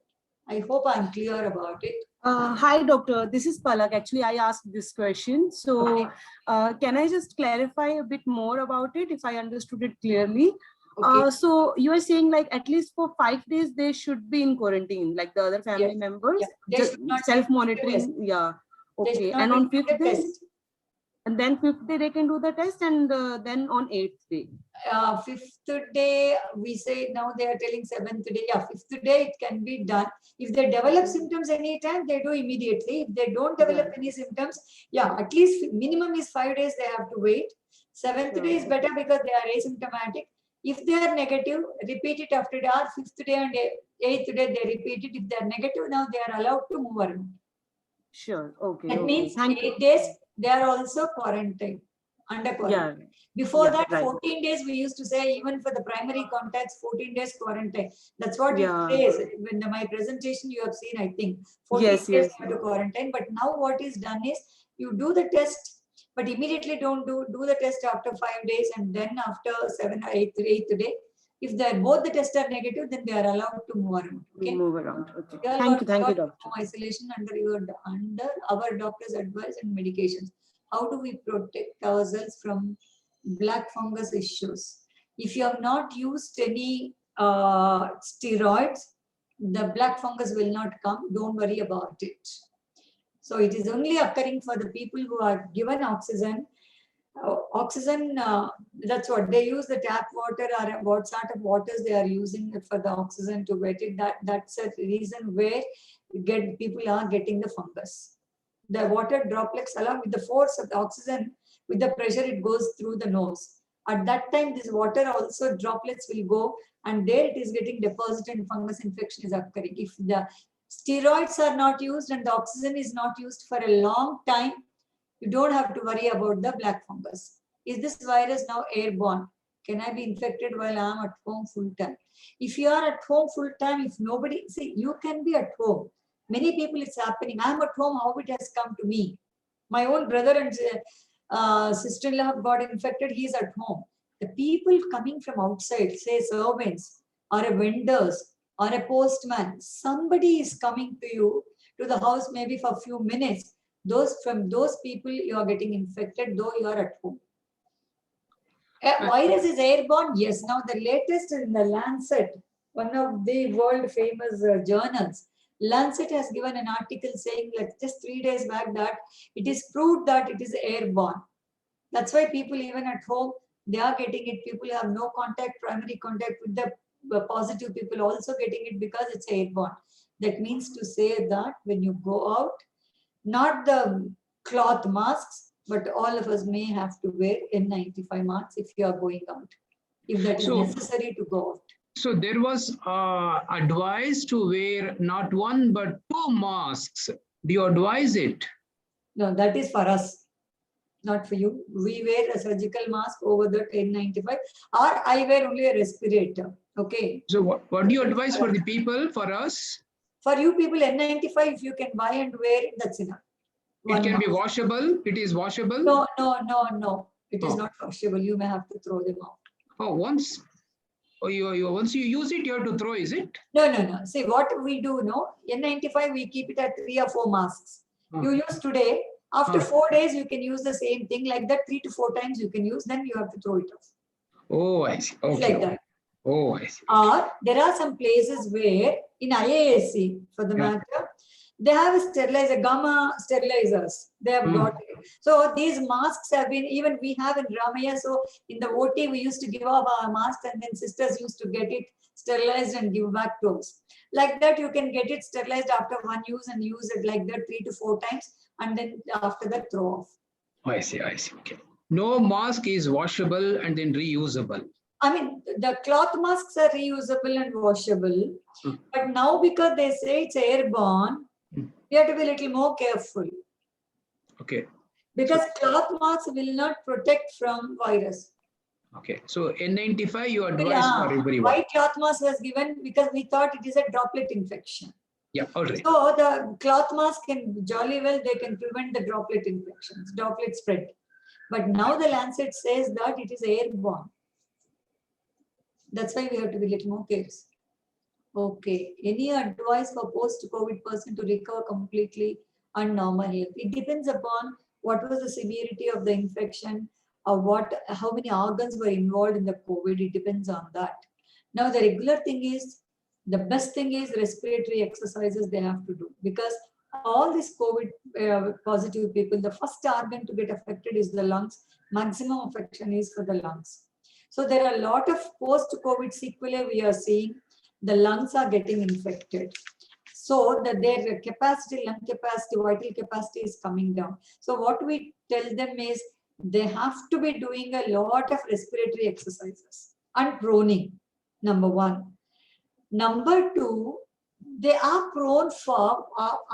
I hope I'm clear about it. Hi, doctor. This is Palak. Actually, I asked this question. So can I just clarify a bit more about it if I understood it clearly? Okay. So you are saying like at least for 5 days, they should be in quarantine, like the other family members, They should not self-monitoring. Yeah. Okay. And on 5th day, and then 5th day, they can do the test, and then on 8th day. 5th day, we say now they are telling 7th day. Yeah, 5th day it can be done. If they develop symptoms anytime, they do immediately. If they don't develop any symptoms, at least minimum is 5 days they have to wait. 7th day is better because they are asymptomatic. If they are negative, repeat it after the 5th day and 8th day, they repeat it. If they are negative, now they are allowed to move around. Sure. Okay. That means Thank 8 days, they are also quarantined, under quarantine. Yeah. Before that, right. 14 days, we used to say, even for the primary contacts, 14 days quarantine. That's what Yeah. it says. When my presentation you have seen, I think, 14 Yes, days yes. to quarantine. But now what is done is, you do the test, but immediately don't do the test after 5 days, and then after 7th or 8th day. If both the tests are negative, then they are allowed to move around. Okay. Move around. Okay. You are Thank you, got doctor. home isolation under our doctor's advice and medications. How do we protect ourselves from black fungus issues? If you have not used any steroids, the black fungus will not come. Don't worry about it. So it is only occurring for the people who are given oxygen. That's what they use, the tap water, or what sort of waters they are using for the oxygen to wet it. That's a reason where people are getting the fungus. The water droplets, along with the force of the oxygen, with the pressure, it goes through the nose. At that time, this water also droplets will go, and there it is getting deposited and fungus infection is occurring. If the steroids are not used and the oxygen is not used for a long time, you don't have to worry about the black fungus. is this virus now airborne? Can I be infected while I'm at home full time? If you are at home full time, if nobody, see, you can be at home. Many people it's happening. I'm at home, how it has come to me. My own brother and sister-in-law have got infected, he's at home. The people coming from outside, say servants or a vendors or a postman, somebody is coming to you, to the house maybe for a few minutes. From those people you are getting infected, though you are at home. A virus is airborne, yes. Now the latest in the Lancet, one of the world famous journals, Lancet has given an article saying, like just 3 days back, that it is proved that it is airborne. That's why people even at home, they are getting it. People have no contact, primary contact with the positive people also getting it because it's airborne. That means to say that when you go out, not the cloth masks, but all of us may have to wear N95 masks if you are going out, if that is necessary to go out. So there was advice to wear not one but 2 masks. Do you advise it? No, that is for us, not for you. We wear a surgical mask over the N95, or I wear only a respirator. Okay. So what do you advise for the people, for us? For you people, N95, if you can buy and wear it, that's enough. It can be washable. It is washable. No. It is not washable. You may have to throw them out. Oh, once once you use it, you have to throw, is it? No. See, what we do, no, N95, we keep it at 3 or 4 masks. You use today, after 4 days, you can use the same thing like that, 3 to 4 times you can use, then you have to throw it off. Oh, I see. Okay. It's like that. Oh, I see. Or there are some places where in IASC, for the matter, they have a sterilizer, gamma sterilizers. They have got it. So these masks have been, even we have in Ramaya. So in the OT, we used to give off our masks and then sisters used to get it sterilized and give back to us. Like that, you can get it sterilized after one use and use it like that 3 to 4 times. And then after that, throw off. Oh, I see. Okay. No mask is washable and then reusable. I mean, the cloth masks are reusable and washable. But now because they say it's airborne, we have to be a little more careful. Okay. Because cloth masks will not protect from virus. Okay. So N95 you advise for everyone. White cloth mask was given because we thought it is a droplet infection. Yeah, all right. So the cloth mask can jolly well, they can prevent the droplet infections, droplet spread. But now the Lancet says that it is airborne. That's why we have to be a little more careful. Okay. Any advice for post-COVID person to recover completely and normal health? It depends upon what was the severity of the infection or how many organs were involved in the COVID. It depends on that. Now, the regular thing is, the best thing is respiratory exercises they have to do, because all these COVID positive people, the first organ to get affected is the lungs. Maximum affection is for the lungs. So there are a lot of post-COVID sequelae we are seeing. The lungs are getting infected. So that their capacity, lung capacity, vital capacity is coming down. So what we tell them is they have to be doing a lot of respiratory exercises and proning, number 1. Number 2, they are prone for,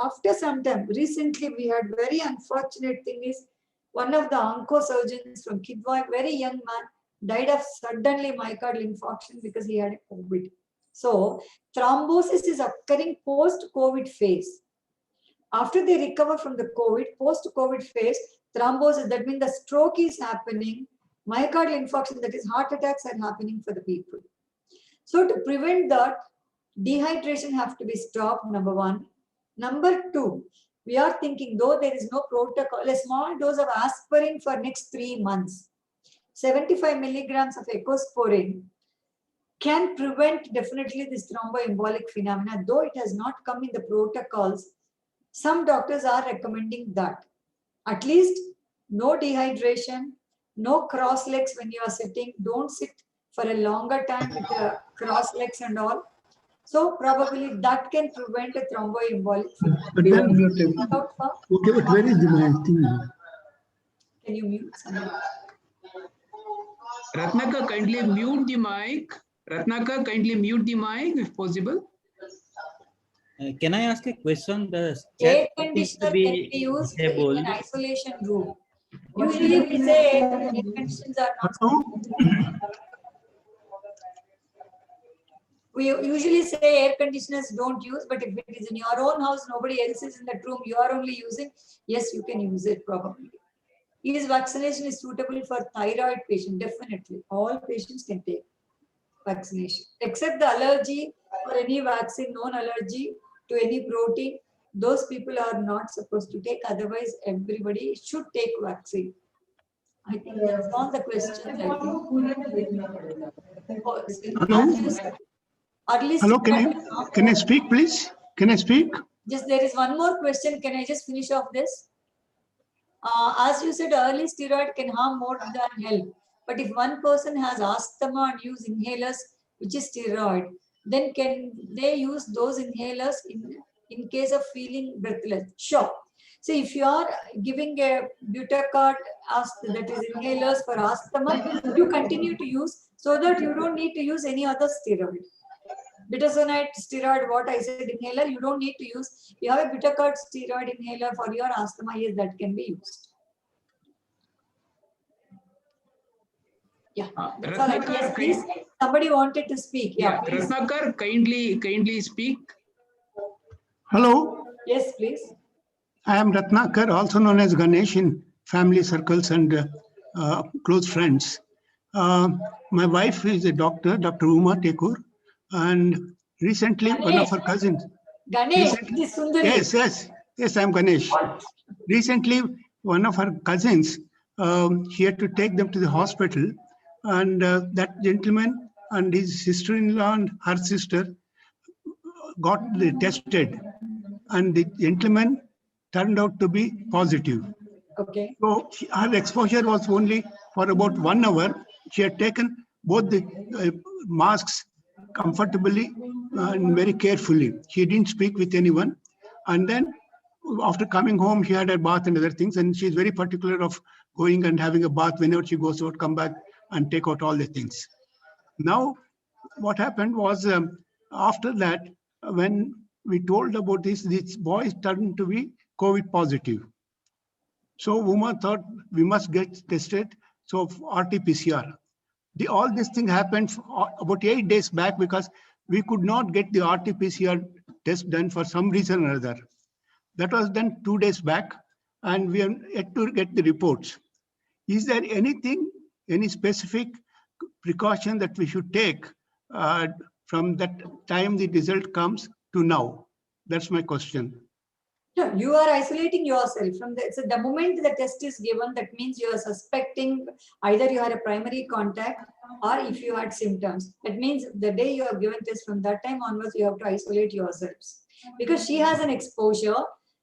after some time, recently we had very unfortunate thing is, one of the onco surgeons from Kidwai, very young man, died of suddenly myocardial infarction because he had a COVID. So thrombosis is occurring post-COVID phase. After they recover from the COVID, post-COVID phase, thrombosis, that means the stroke is happening, myocardial infarction, that is heart attacks are happening for the people. So to prevent that, dehydration have to be stopped, number 1. Number 2, we are thinking, though there is no protocol, a small dose of aspirin for next 3 months, 75 milligrams of ecosporin can prevent definitely this thromboembolic phenomena, though it has not come in the protocols. Some doctors are recommending that. At least no dehydration, no cross legs when you are sitting. Don't sit for a longer time with the cross legs and all. So probably that can prevent a thromboembolic phenomena. But where is your table? Okay, but where is the thing? Can you mute somebody? Ratnaka, kindly mute the mic. Ratnaka, kindly mute the mic if possible. Can I ask a question? The Air chat seems conditioner to can be used in disabled. an isolation room. Usually we say air conditions are not. We usually say air conditioners don't use, but if it is in your own house, nobody else is in that room, you are only using, yes, you can use it probably. Is vaccination is suitable for thyroid patient? Definitely. All patients can take vaccination, except the allergy for any vaccine, known allergy to any protein. Those people are not supposed to take. Otherwise, everybody should take vaccine. I think that's all the questions. I think. Hello, can I speak, please? Can I speak? Just there is one more question. Can I just finish off this? As you said, early steroid can harm more than help. But if one person has asthma and use inhalers, which is steroid, then can they use those inhalers in case of feeling breathless? Sure. So if you are giving a Butacart, that is inhalers for asthma, you continue to use so that you don't need to use any other steroid. Budesonide steroid, what I said, inhaler, you don't need to use. You have a Butacart steroid inhaler for your asthma, yes, that can be used. Yeah, that's all. Yes, please. Somebody wanted to speak. Yeah, please. Ratnakar, kindly speak. Hello, Yes, please. I am Ratnakar, also known as Ganesh in family circles and close friends. My wife is a doctor, Dr. Uma Tekur, and recently one of her cousins. Ganesh, this Sundari. Yes, I am Ganesh. Recently, one of her cousins, she had to take them to the hospital, and that gentleman and his sister-in-law and her sister got tested, and the gentleman turned out to be positive. Okay. So her exposure was only for about 1 hour. She had taken both the masks comfortably and very carefully. She didn't speak with anyone. And then after coming home, she had a bath and other things. And she's very particular of going and having a bath whenever she goes out, come back and take out all the things. Now, what happened was after that, when we told about this boy turned to be COVID positive. So Uma thought we must get tested. So RT-PCR. All this thing happened about 8 days back because we could not get the RT-PCR test done for some reason or other. That was done 2 days back, and we are yet to get the reports. Is there anything, any specific precaution that we should take from that time the result comes to now? That's my question. No, you are isolating yourself from the moment the test is given, that means you are suspecting either you had a primary contact or if you had symptoms. That means the day you are given test, from that time onwards, you have to isolate yourselves because she has an exposure.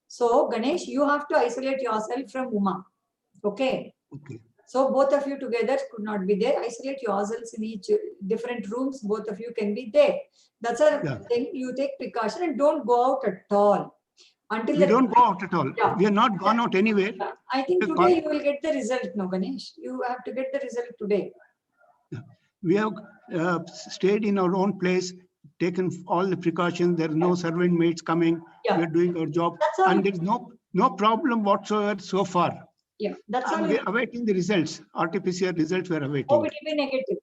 So Ganesh, you have to isolate yourself from Uma. Okay. Okay. So both of you together could not be there. Isolate yourselves in each different rooms. Both of you can be there. That's a thing. You take precaution and don't go out at all. Until we don't go out at all. Yeah. We are not gone out anywhere. I think today you will get the result, no, Ganesh. You have to get the result today. We have stayed in our own place, taken all the precautions. There are no servant maids coming. Yeah. We are doing our job, That's all. and there is no problem whatsoever so far. Yeah, that's all. We are awaiting the results. RT-PCR results we are awaiting. Oh, it will be negative.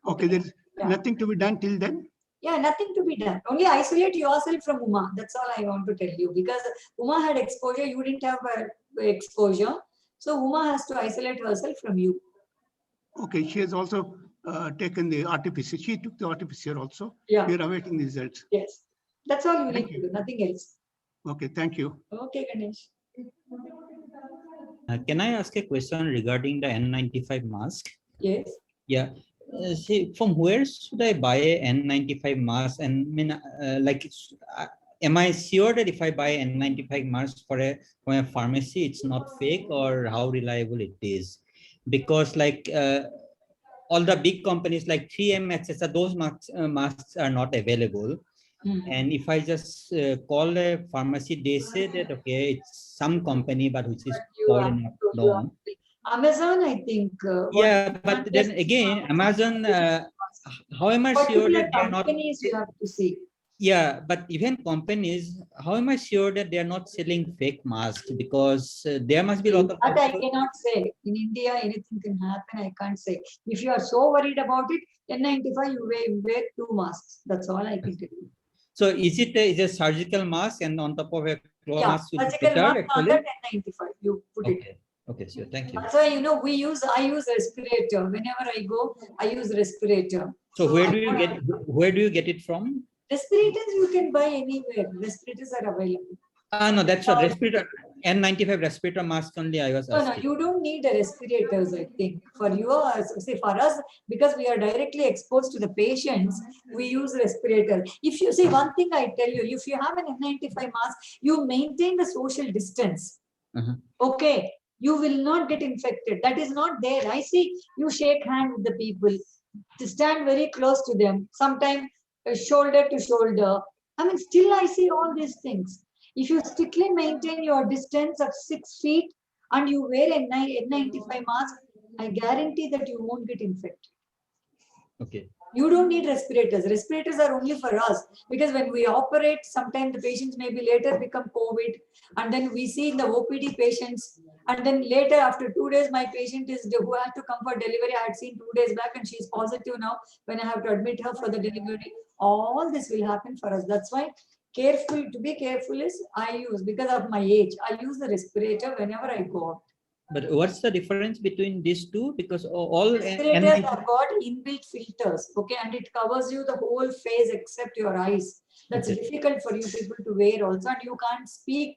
Okay, there is nothing to be done till then. Yeah, nothing to be done. Only isolate yourself from Uma. That's all I want to tell you. Because Uma had exposure, you didn't have exposure. So Uma has to isolate herself from you. Okay, she has also taken the RT-PCR. She took the RT-PCR also. Yeah. We are awaiting the results. Yes. That's all you Thank need to do. Nothing else. Okay, thank you. Okay, Ganesh. Can I ask a question regarding the N95 mask? Yes. Yeah. See, from where should I buy a N95 mask? And am I sure that if I buy N95 mask from a pharmacy, it's not fake, or how reliable it is? Because all the big companies like 3M, etc., those masks are not available. And if I just call a pharmacy, they say that, okay, it's some company, but which is called known. Amazon, I think. Yeah, but then again, Amazon, how am I sure that they are not? Companies you have to see. Yeah, but even companies, how am I sure that they are not selling fake masks? Because there must be a lot of That I cannot say. In India, anything can happen. I can't say. If you are so worried about it, N95, you wear 2 masks. That's all I can tell you. So is it a surgical mask and on top of a cloth Yeah, mask would be surgical better mask on actually? that N95. You put it. Okay. Okay, sure. Thank you. That's why, you know, I use respirator. Whenever I go, I use respirator. So where do I you don't get have- it from? Respirators you can buy anywhere. Respirators are available. No, that's a respirator. N95 respirator mask only I was No, asking. you don't need a respirators, I think. For yours, say for us, because we are directly exposed to the patients, we use respirator. If you see one thing I tell you, if you have an N95 mask, you maintain the social distance. Okay, you will not get infected. That is not there. I see you shake hand with the people, to stand very close to them, sometimes shoulder to shoulder. I mean, still I see all these things. If you strictly maintain your distance of 6 feet and you wear a N95 mask, I guarantee that you won't get infected. Okay. You don't need respirators. Respirators are only for us because when we operate, sometimes the patients may be later become COVID, and then we see in the OPD patients, and then later after 2 days, my patient is who had to come for delivery. I had seen 2 days back, and she's positive now. When I have to admit her for the delivery, all this will happen for us. That's why to be careful is I use, because of my age, I use the respirator whenever I go out. But what's the difference between these two? Because all Respirators have got inbuilt filters, okay, and it covers you the whole face except your eyes. That's Okay. difficult for you people to wear also, and you can't speak.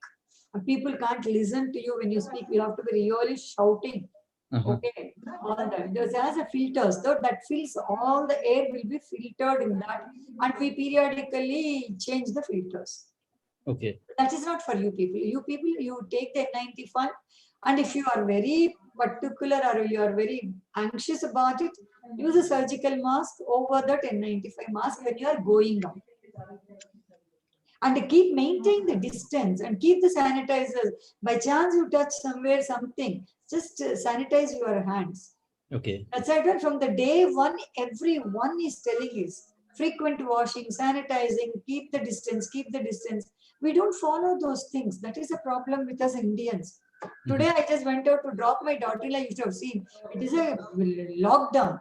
People can't listen to you when you speak. You have to be really shouting. Okay, all that. There's a filters, so that fills all the air will be filtered in that, and we periodically change the filters. Okay. That is not for you people. You people, you take the N95, and if you are very particular or you are very anxious about it, use a surgical mask over that N95 mask when you are going out. And keep maintain the distance and keep the sanitizers. By chance you touch somewhere something, just sanitize your hands. Okay. That's why from the day one, everyone is telling us frequent washing, sanitizing, keep the distance, keep the distance. We don't follow those things. That is a problem with us Indians. Today I just went out to drop my daughter. I used to have seen it is a lockdown,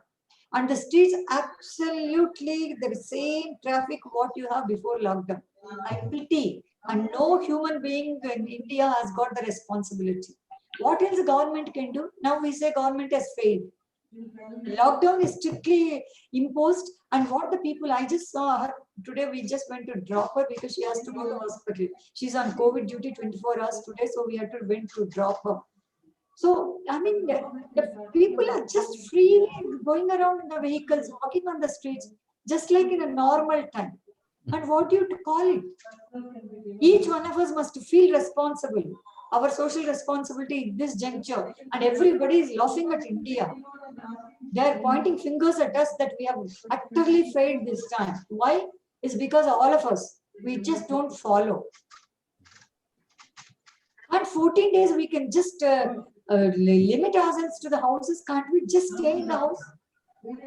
and the streets absolutely the same traffic what you have before lockdown. I pity, and no human being in India has got the responsibility. What else the government can do? Now we say government has failed. Lockdown is strictly imposed, and what the people, I just saw her today. We just went to drop her because she has to go to the hospital. She's on COVID duty 24 hours today, so we had to went to drop her. So I mean, the people are just freely going around in the vehicles, walking on the streets, just like in a normal time. And what do you call it? Each one of us must feel responsible. Our social responsibility in this juncture, and everybody is laughing at India. They are pointing fingers at us that we have utterly failed this time. Why? It's because all of us, we just don't follow. And 14 days we can just limit ourselves to the houses. Can't we just stay in the house?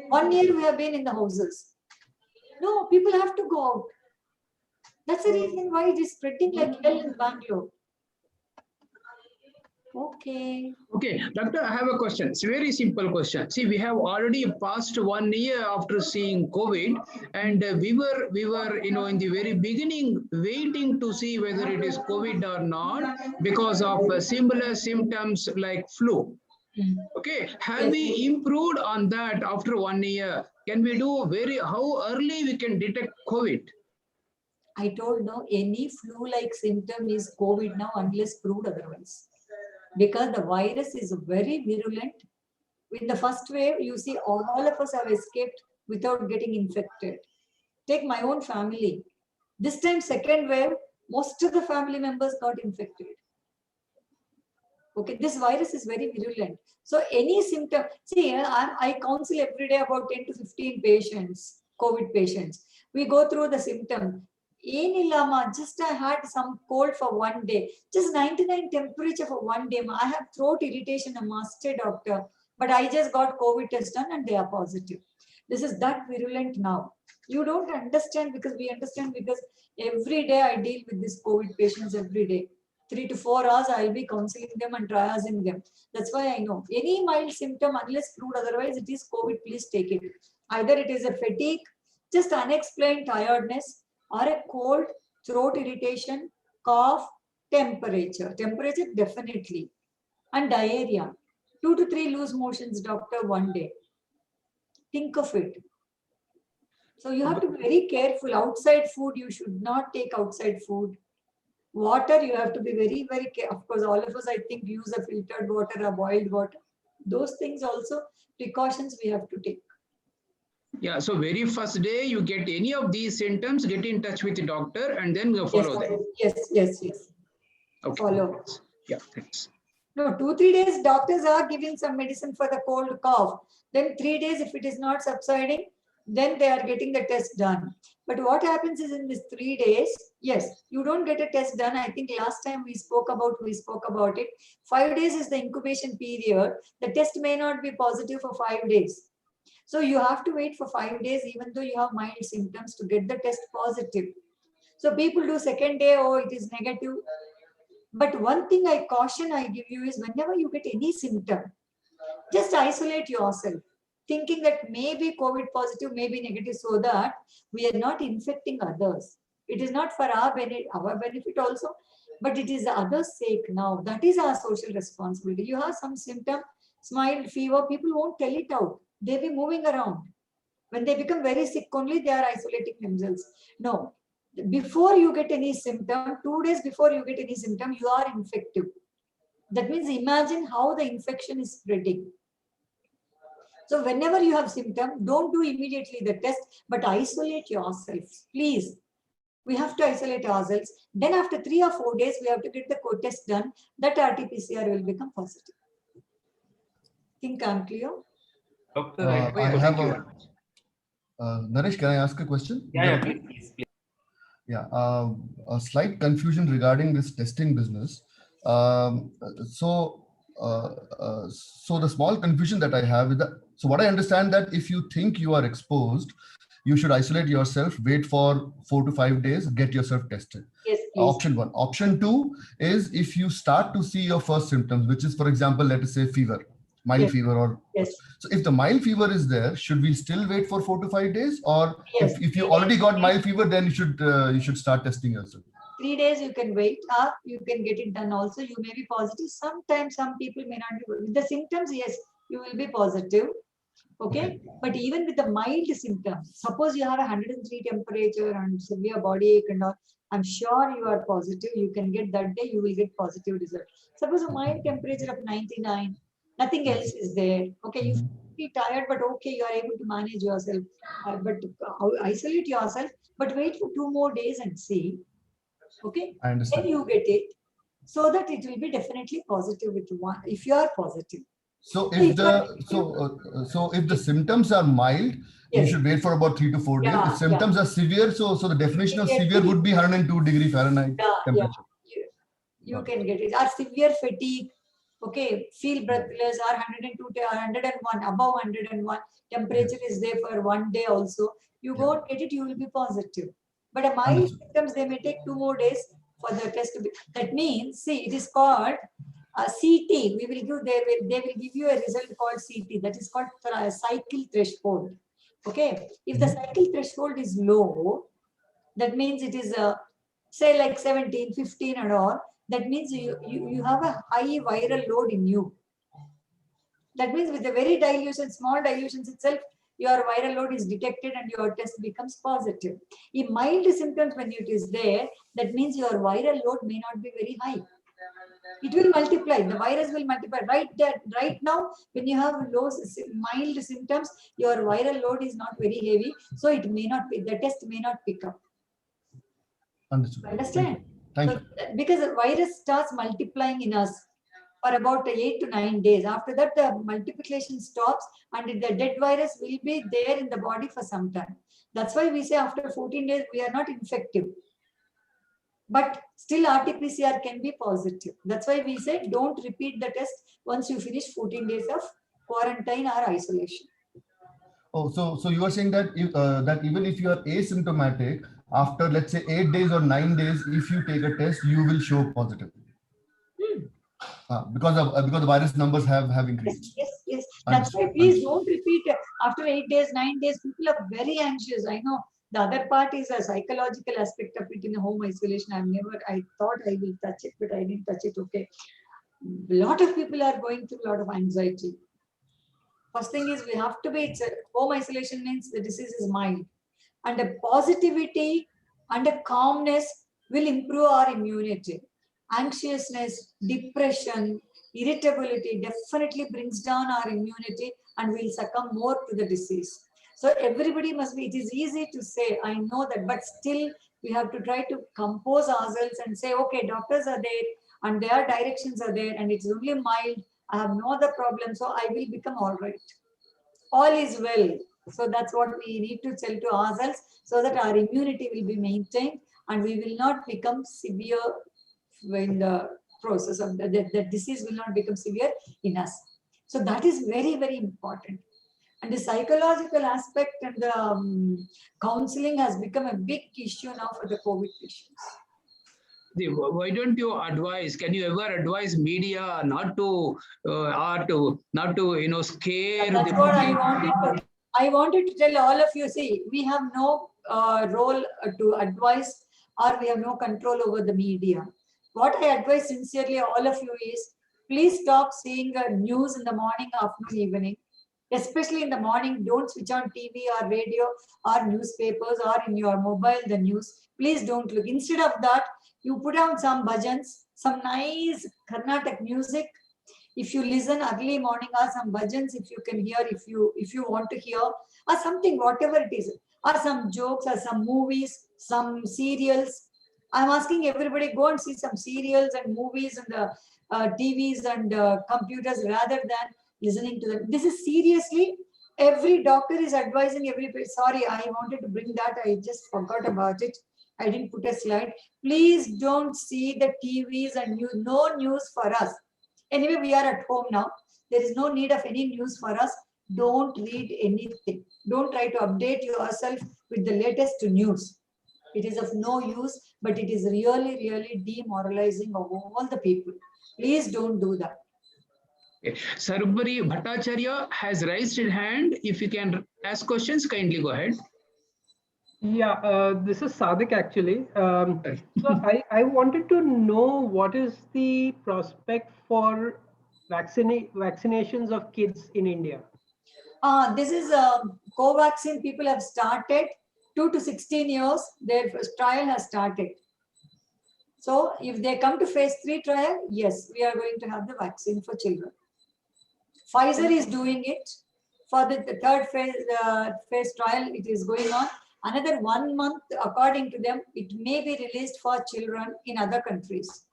1 year we have been in the houses. No, people have to go out. That's the reason why it is spreading like hell in Bangalore. Okay. Okay, doctor, I have a question. It's a very simple question. See, we have already passed 1 year after seeing COVID, and we were, in the very beginning, waiting to see whether it is COVID or not because of similar symptoms like flu. Okay, have we improved on that after 1 year? Can we do how early we can detect COVID? I told no, any flu-like symptom is COVID now unless proved otherwise. Because the virus is very virulent. In the first wave, you see all of us have escaped without getting infected. Take my own family. This time, second wave, most of the family members got infected. Okay, this virus is very virulent. So any symptom, see, I counsel every day about 10 to 15 patients, COVID patients. We go through the symptom. Just I had some cold for 1 day, just 99 temperature for 1 day. I have throat irritation, I must say, doctor, but I just got COVID test done and they are positive. This is that virulent now. You don't understand because we understand because every day I deal with these COVID patients every day. 3 to 4 hours I'll be counseling them and triaging them. That's why I know any mild symptom, unless proved otherwise, it is COVID, please take it. Either it is a fatigue, just unexplained tiredness, or a cold, throat irritation, cough, temperature. Temperature definitely. And diarrhea. 2 to 3 loose motions, doctor, one day. Think of it. So you have to be very careful. Outside food, you should not take outside food. Water, you have to be very, very careful. Of course, all of us, I think, use a filtered water, a boiled water. Those things also, precautions we have to take. Yeah, so very first day you get any of these symptoms, get in touch with the doctor and then you follow them. Yes. Okay. Follow. Yeah, thanks. No, 2-3 days, doctors are giving some medicine for the cold cough. Then 3 days, if it is not subsiding, then they are getting the test done. But what happens is in these 3 days, yes, you don't get a test done. I think last time we spoke about it. 5 days is the incubation period. The test may not be positive for 5 days. So you have to wait for 5 days, even though you have mild symptoms, to get the test positive. So people do second day, oh, it is negative. But one thing I give you is whenever you get any symptom, just isolate yourself, thinking that maybe COVID positive, maybe negative, so that we are not infecting others. It is not for our benefit also, but it is the others' sake now. That is our social responsibility. You have some symptom, mild fever, people won't tell it out. They'll be moving around. When they become very sick only, they are isolating themselves. No. Before you get any symptom, 2 days before you get any symptom, you are infective. That means imagine how the infection is spreading. So whenever you have symptom, don't do immediately the test, but isolate yourselves, please. We have to isolate ourselves. Then after 3 or 4 days, we have to get the test done. That RT-PCR will become positive. Think I'm clear? Doctor, I have Naresh, can I ask a question? yeah, please. Yeah, a slight confusion regarding this testing business. So the small confusion that I have is that, so what I understand that if you think you are exposed, you should isolate yourself, wait for 4 to 5 days, get yourself tested. Yes, please. Option 1. Option 2 is if you start to see your first symptoms, which is, for example, let us say fever, mild fever, or so if the mild fever is there, should we still wait for 4 to 5 days, or if you already got mild fever, then you should start testing yourself? 3 days you can wait, or you can get it done also. You may be positive. Sometimes some people may not be with the symptoms. Yes, you will be positive. Okay, but even with the mild symptoms, suppose you have a 103 temperature and severe body ache and all, I'm sure you are positive. You can get that day, you will get positive result. Suppose a mild temperature of 99, nothing else is there. Okay, you feel tired, but okay, you are able to manage yourself. But isolate yourself, but wait for 2 more days and see. Okay, I understand. then you get it, so that it will be definitely positive with one. If you are positive. So if the symptoms are mild, you should wait for about 3 to 4 days. If symptoms are severe, so the definition of severe would be 102°F temperature. You can get it. Or severe fatigue, okay, feel breathless, or 102, 101, above 101, temperature is there for 1 day also. You go and get it, you will be positive. But a mild symptoms, they may take 2 more days for the test to be. That means, see, it is called CT. They will give you a result called CT. That is called cycle threshold. Okay, if the cycle threshold is low, that means it is say like 17, 15 and all. That means you have a high viral load in you. That means with a very dilution, small dilutions itself, your viral load is detected and your test becomes positive. In mild symptoms, when it is there, that means your viral load may not be very high. It will multiply. The virus will multiply. Right now, when you have mild symptoms, your viral load is not very heavy, so it may not be. The test may not pick up. Understood. Understand? Thank you. Because the virus starts multiplying in us for about 8 to 9 days. After that, the multiplication stops, and the dead virus will be there in the body for some time. That's why we say after 14 days we are not infective. But still RT-PCR can be positive. That's why we say don't repeat the test once you finish 14 days of quarantine or isolation. Oh, so you are saying that that even if you are asymptomatic, after let's say 8 days or 9 days, if you take a test, you will show positive. Because the virus numbers have increased. Yes. That's why please don't repeat after 8 days, 9 days. People are very anxious. I know the other part is a psychological aspect of it in home isolation. I thought I will touch it, but I didn't touch it. Okay. A lot of people are going through a lot of anxiety. First thing is we have to be, home isolation means the disease is mild. And a positivity and a calmness will improve our immunity. Anxiousness, depression, irritability definitely brings down our immunity and we'll succumb more to the disease. So everybody must be, it is easy to say, I know that, but still we have to try to compose ourselves and say, okay, doctors are there and their directions are there and it's only mild. I have no other problem, so I will become all right. All is well. So that's what we need to tell to ourselves so that our immunity will be maintained and we will not become severe in the process of the disease will not become severe in us. So that is very, very important. And the psychological aspect and the counseling has become a big issue now for the COVID patients. Why don't you advise? Can you ever advise media not to scare? That's what I wanted. I wanted to tell all of you. See, we have no role to advise, or we have no control over the media. What I advise sincerely all of you is, please stop seeing news in the morning, afternoon, evening. Especially in the morning, don't switch on TV or radio or newspapers or in your mobile the news. Please don't look. Instead of that, you put on some bhajans, some nice Carnatic music. If you listen early morning or some bhajans, if you can hear, if you want to hear, or something, whatever it is, or some jokes or some movies, some serials. I'm asking everybody, go and see some serials and movies and the TVs and computers rather than listening to them. This is seriously, every doctor is advising everybody. Sorry, I wanted to bring that. I just forgot about it. I didn't put a slide. Please don't see the TVs and news. No news for us. Anyway, we are at home now. There is no need of any news for us. Don't read anything. Don't try to update yourself with the latest news. It is of no use, but it is really, really demoralizing of all the people. Please don't do that. Sarbari Bhattacharya has raised his hand. If you can ask questions, kindly go ahead. Yeah, this is Sadik actually. So I wanted to know what is the prospect for vaccinations of kids in India? This is Covaxin. People have started 2 to 16 years. Their trial has started. So if they come to phase 3 trial, yes, we are going to have the vaccine for children. Pfizer is doing it. For the third phase trial, it is going on. Another 1 month, according to them, it may be released for children in other countries.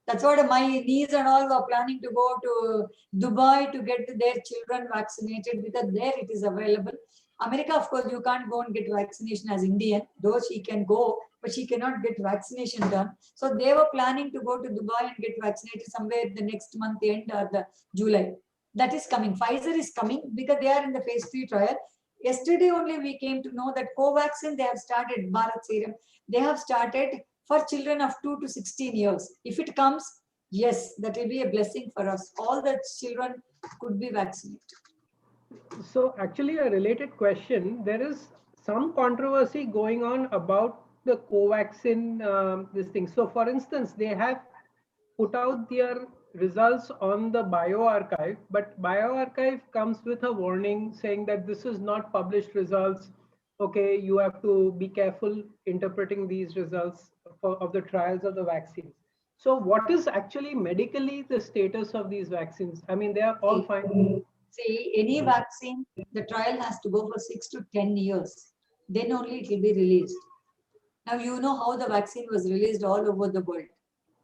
That's what my niece and all were planning to go to Dubai to get their children vaccinated because there it is available. America, of course, you can't go and get vaccination as Indian, though she can go, but she cannot get vaccination done. So they were planning to go to Dubai and get vaccinated somewhere the next month end or the July. That is coming. Pfizer is coming because they are in the phase 3 trial. Yesterday only we came to know that Covaxin, they have started, Bharat Serum, they have started for children of 2 to 16 years. If it comes, yes, that will be a blessing for us. All the children could be vaccinated. So actually a related question, there is some controversy going on about the Covaxin, this thing. So for instance, they have put out their results on the bioRxiv, but bioRxiv comes with a warning saying that this is not published results. Okay, you have to be careful interpreting these results of the trials of the vaccines. So what is actually medically the status of these vaccines? I mean, they are all fine. See, any vaccine, the trial has to go for 6 to 10 years. Then only it will be released. Now, you know how the vaccine was released all over the world.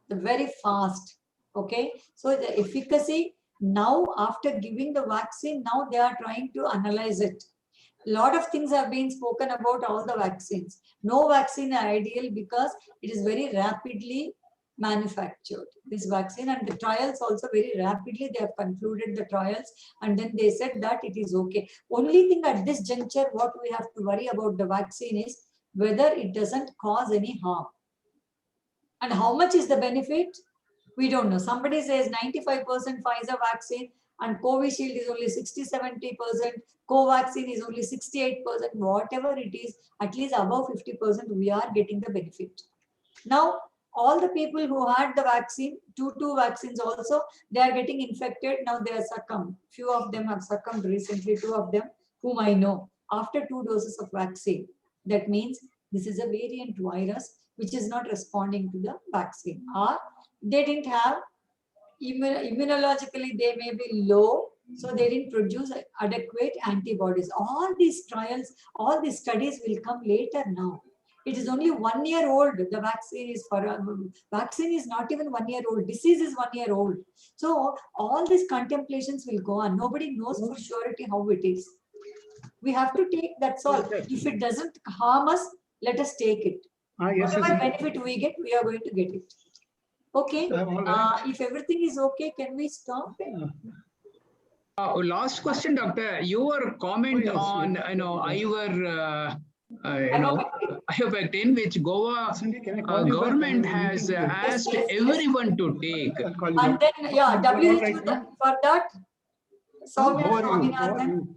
Very fast. Okay. So the efficacy now, after giving the vaccine, now they are trying to analyze it. A lot of things have been spoken about all the vaccines. No vaccine are ideal because it is very rapidly manufactured this vaccine, and the trials also very rapidly they have concluded the trials, and then they said that it is okay. Only thing at this juncture what we have to worry about the vaccine is whether it doesn't cause any harm, and how much is the benefit we don't know. Somebody says 95% Pfizer vaccine and Covishield is only 60-70%, Covaxin is only 68%, whatever it is, at least above 50% we are getting the benefit. Now all the people who had the vaccine, two vaccines also, they are getting infected. Now they are succumbed. Few of them have succumbed recently, 2 of them whom I know, after 2 doses of vaccine. That means this is a variant virus which is not responding to the vaccine, or they didn't have immunologically they may be low, so they didn't produce adequate antibodies. All these trials, all these studies will come later now. It is only 1 year old. The vaccine is for vaccine is not even 1 year old. Disease is 1 year old. So all these contemplations will go on. Nobody knows for surety how it is. We have to take, that's all. If it doesn't harm us, let us take it. Yes, Whatever benefit we get, we are going to get it. Okay. If everything is okay, can we stop? Last question, Doctor. Your comment on ivermectin, which Goa government has asked everyone to take. And then, yeah, WHO for that, Swaminathan,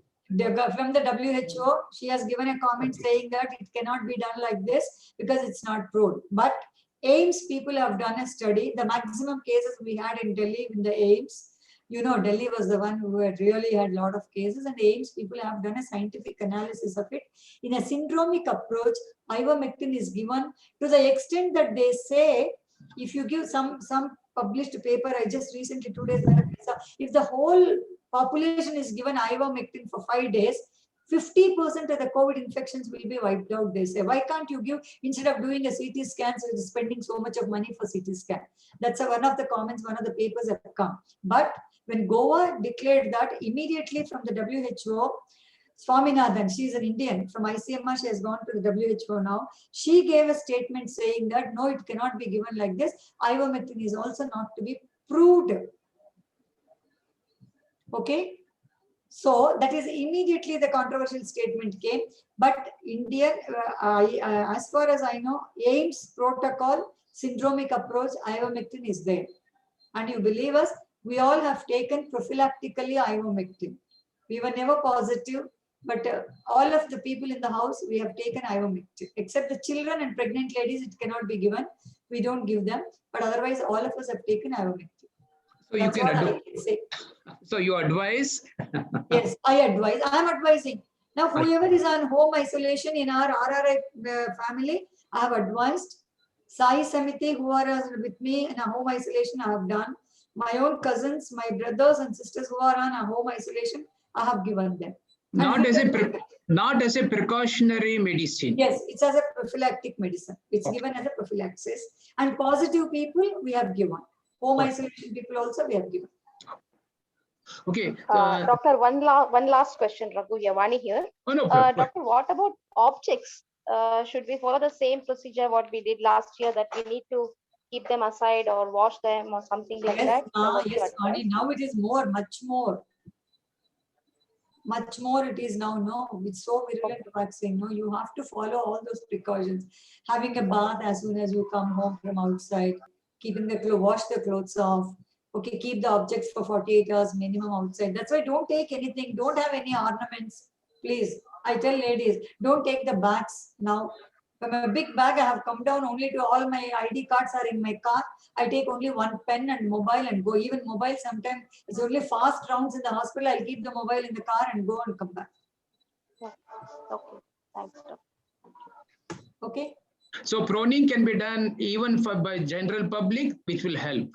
from the WHO, she has given a comment saying that it cannot be done like this because it's not proved. But AIMS people have done a study. The maximum cases we had in Delhi in the AIMS, you know, Delhi was the one who had really had a lot of cases, and the AIMS people have done a scientific analysis of it. In a syndromic approach, ivermectin is given to the extent that they say, if you give some published paper, I just recently 2 days back, if the whole population is given ivermectin for 5 days, 50% of the COVID infections will be wiped out, they say. Why can't you give, instead of doing a CT scan, so it's spending so much of money for CT scan? That's one of the comments, one of the papers have come. But when Goa declared that, immediately from the WHO, Swaminathan, she is an Indian, from ICMR, she has gone to the WHO now. She gave a statement saying that, no, it cannot be given like this. Ivermectin is also not to be proved. Okay. So that is immediately the controversial statement came. But Indian, as far as I know, AIMS protocol, syndromic approach, ivermectin is there. And you believe us, we all have taken prophylactically ivermectin. We were never positive, but all of the people in the house, we have taken ivermectin. Except the children and pregnant ladies, it cannot be given. We don't give them. But otherwise, all of us have taken ivermectin. So you can say. So you advise? Yes, I advise. I am advising. Now, whoever is on home isolation in our RRI family, I have advised. Sai Samiti, who are with me in a home isolation, I have done. My own cousins, my brothers and sisters who are on a home isolation, I have given them. Not as a precautionary medicine. Yes, it's as a prophylactic medicine. It's given as a prophylaxis. And positive people, we have given. Home isolation people also, we have given. Okay. Doctor, one last question, Raghu Yavani here. Oh, no, Doctor, what about objects? Should we follow the same procedure what we did last year, that we need to keep them aside or wash them or something like that? Yes, Ani, now it is more, much more. Much more it is now. No, it's so virulent vaccine. No, you have to follow all those precautions. Having a bath as soon as you come home from outside, keeping the clothes, wash the clothes off. Okay, keep the objects for 48 hours minimum outside. That's why don't take anything. Don't have any ornaments. Please, I tell ladies, don't take the bags now. From a big bag, I have come down only to all my ID cards are in my car. I take only one pen and mobile and go. Even mobile, sometimes it's only fast rounds in the hospital. I'll keep the mobile in the car and go and come back. Okay, thanks. Okay. So proning can be done even by general public, which will help.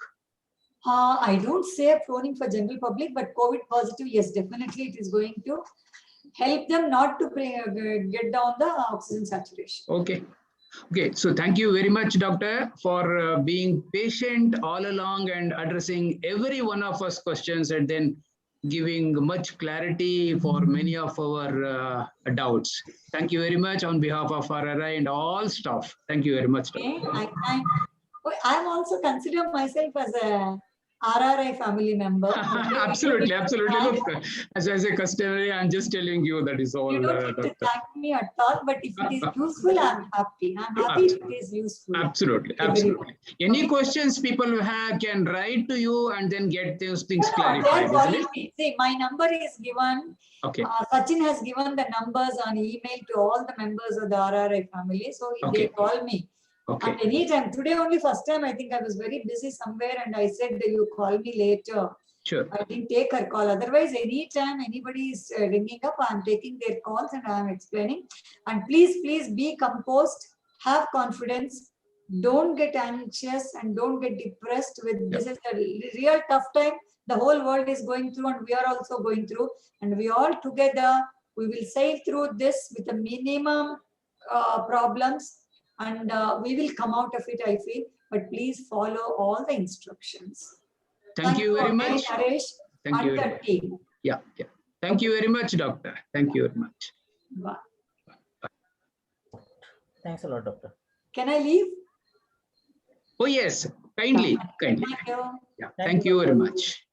I don't say proning for general public, but COVID positive, yes, definitely it is going to help them not to get down the oxygen saturation. Okay. Okay. So thank you very much, Doctor, for being patient all along and addressing every one of us questions and then giving much clarity for many of our doubts. Thank you very much on behalf of RRI and all staff. Thank you very much. Okay. Oh, I'm also consider myself as a RRI family member. Okay? Absolutely, absolutely. And Look, as a customer, I'm just telling you that is all. you don't need to Doctor. thank me at all, but if it is useful, I'm happy. I'm happy if it is useful. Absolutely, Everyone. absolutely. Any Okay. questions people have can write to you and then get those things No, they are clarified, isn't calling it? me. See, my number is given. Okay, Sachin has given the numbers on email to all the members of the RRI family. So Okay. they call me. okay, And anytime, today only first time, I think I was very busy somewhere and I said that you call me later. sure. I didn't take her call. Otherwise, anytime anybody is ringing up, I'm taking their calls and I'm explaining. And please, please be composed, have confidence, don't get anxious and don't get depressed with this is a real tough time. The whole world is going through and we are also going through, and we all together, we will sail through this with a minimum problems, and we will come out of it, I feel. But please follow all the instructions. Thank you very again, much. Naresh, Thank you and very the much. team. Yeah, yeah. Thank you very much, doctor. Thank you very much. Bye. Thanks a lot, doctor. Can I leave? Oh, yes, kindly, kindly. Thank you. Yeah, thank you very much.